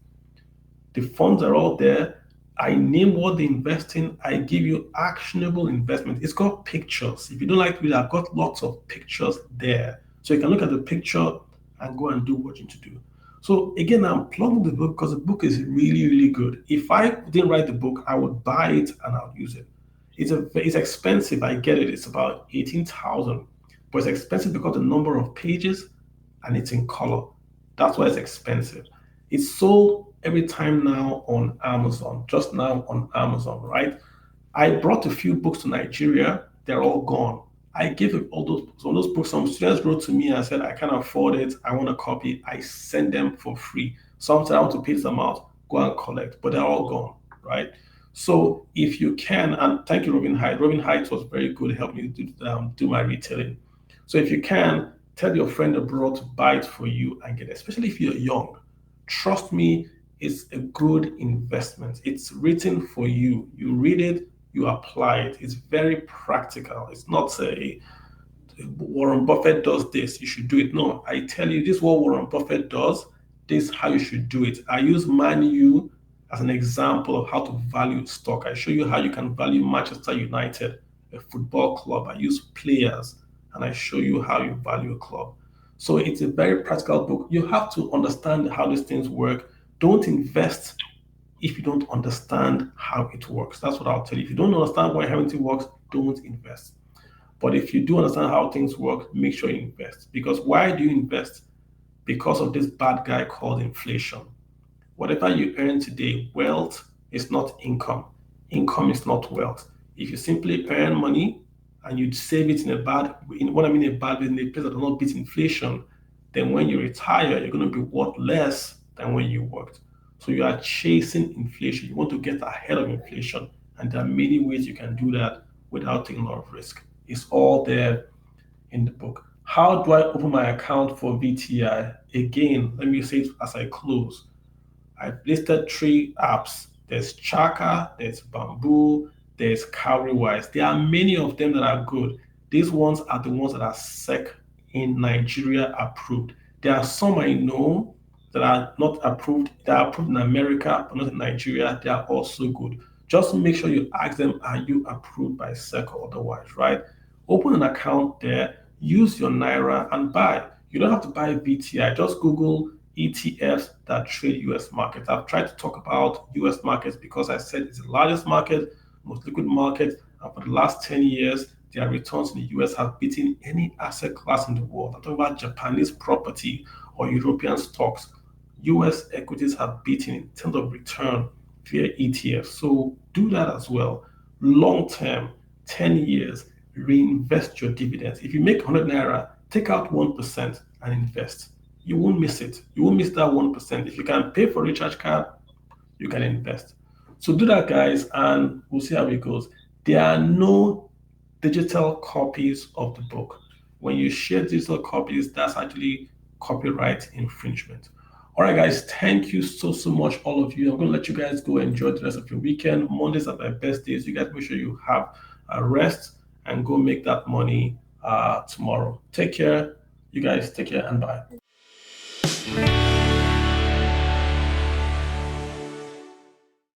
The funds are all there. I name what they invest in. I give you actionable investment. It's got pictures. If you don't like to read, I've got lots of pictures there. So you can look at the picture and go and do what you need to do. So again, I'm plugging the book because the book is really, really good. If I didn't write the book, I would buy it and I'll use it. It's expensive. I get it. It's about 18,000, but it's expensive because the number of pages and it's in color. That's why it's expensive. It's sold every time now on Amazon, just now on Amazon, right? I brought a few books to Nigeria. They're all gone. I gave all those books. Some students wrote to me and said, I can't afford it. I want a copy. I send them for free. Sometimes I want to pay some out, go and collect, but they're all gone, right? So if you can, and thank you, Robin Hyde. Robin Hyde was very good, helped me do my retailing. So if you can, tell your friend abroad to buy it for you and get it, especially if you're young. Trust me, it's a good investment. It's written for you. You read it, you apply it. It's very practical. It's not a Warren Buffett does this, you should do it. No, I tell you, this is what Warren Buffett does. This is how you should do it. I use Man U as an example of how to value stock. I show you how you can value Manchester United, a football club. I use players and I show you how you value a club. So it's a very practical book. You have to understand how these things work. Don't invest if you don't understand how it works. That's what I'll tell you. If you don't understand why everything works, don't invest. But if you do understand how things work, make sure you invest. Because why do you invest? Because of this bad guy called inflation. Whatever you earn today, wealth is not income. Income is not wealth. If you simply earn money and you save it in a bad, in what I mean a bad, in a place that does not beat inflation, then when you retire, you're going to be worth less than when you worked. So you are chasing inflation. You want to get ahead of inflation. And there are many ways you can do that without taking a lot of risk. It's all there in the book. How do I open my account for VTI? Again, let me say it as I close. I've listed 3 apps. There's Chaka, there's Bamboo, there's Cowrywise. There are many of them that are good. These ones are the ones that are SEC in Nigeria approved. There are some I know that are not approved. They are approved in America, but not in Nigeria. They are also good. Just make sure you ask them, are you approved by SEC or otherwise, right? Open an account there, use your Naira and buy. You don't have to buy VTI. Just Google ETFs that trade US markets. I've tried to talk about US markets because I said it's the largest market, most liquid market, and for the last 10 years, their returns in the US have beaten any asset class in the world. I'm talking about Japanese property or European stocks. US equities have beaten in terms of return via ETFs. So do that as well. Long term, 10 years, reinvest your dividends. If you make 100 Naira, take out 1% and invest. You won't miss it. You won't miss that 1%. If you can pay for a recharge card, you can invest. So do that, guys, and we'll see how it goes. There are no digital copies of the book. When you share digital copies, that's actually copyright infringement. All right, guys, thank you so much, all of you. I'm going to let you guys go enjoy the rest of your weekend. Mondays are my best days. You guys make sure you have a rest and go make that money tomorrow. Take care. You guys take care and bye.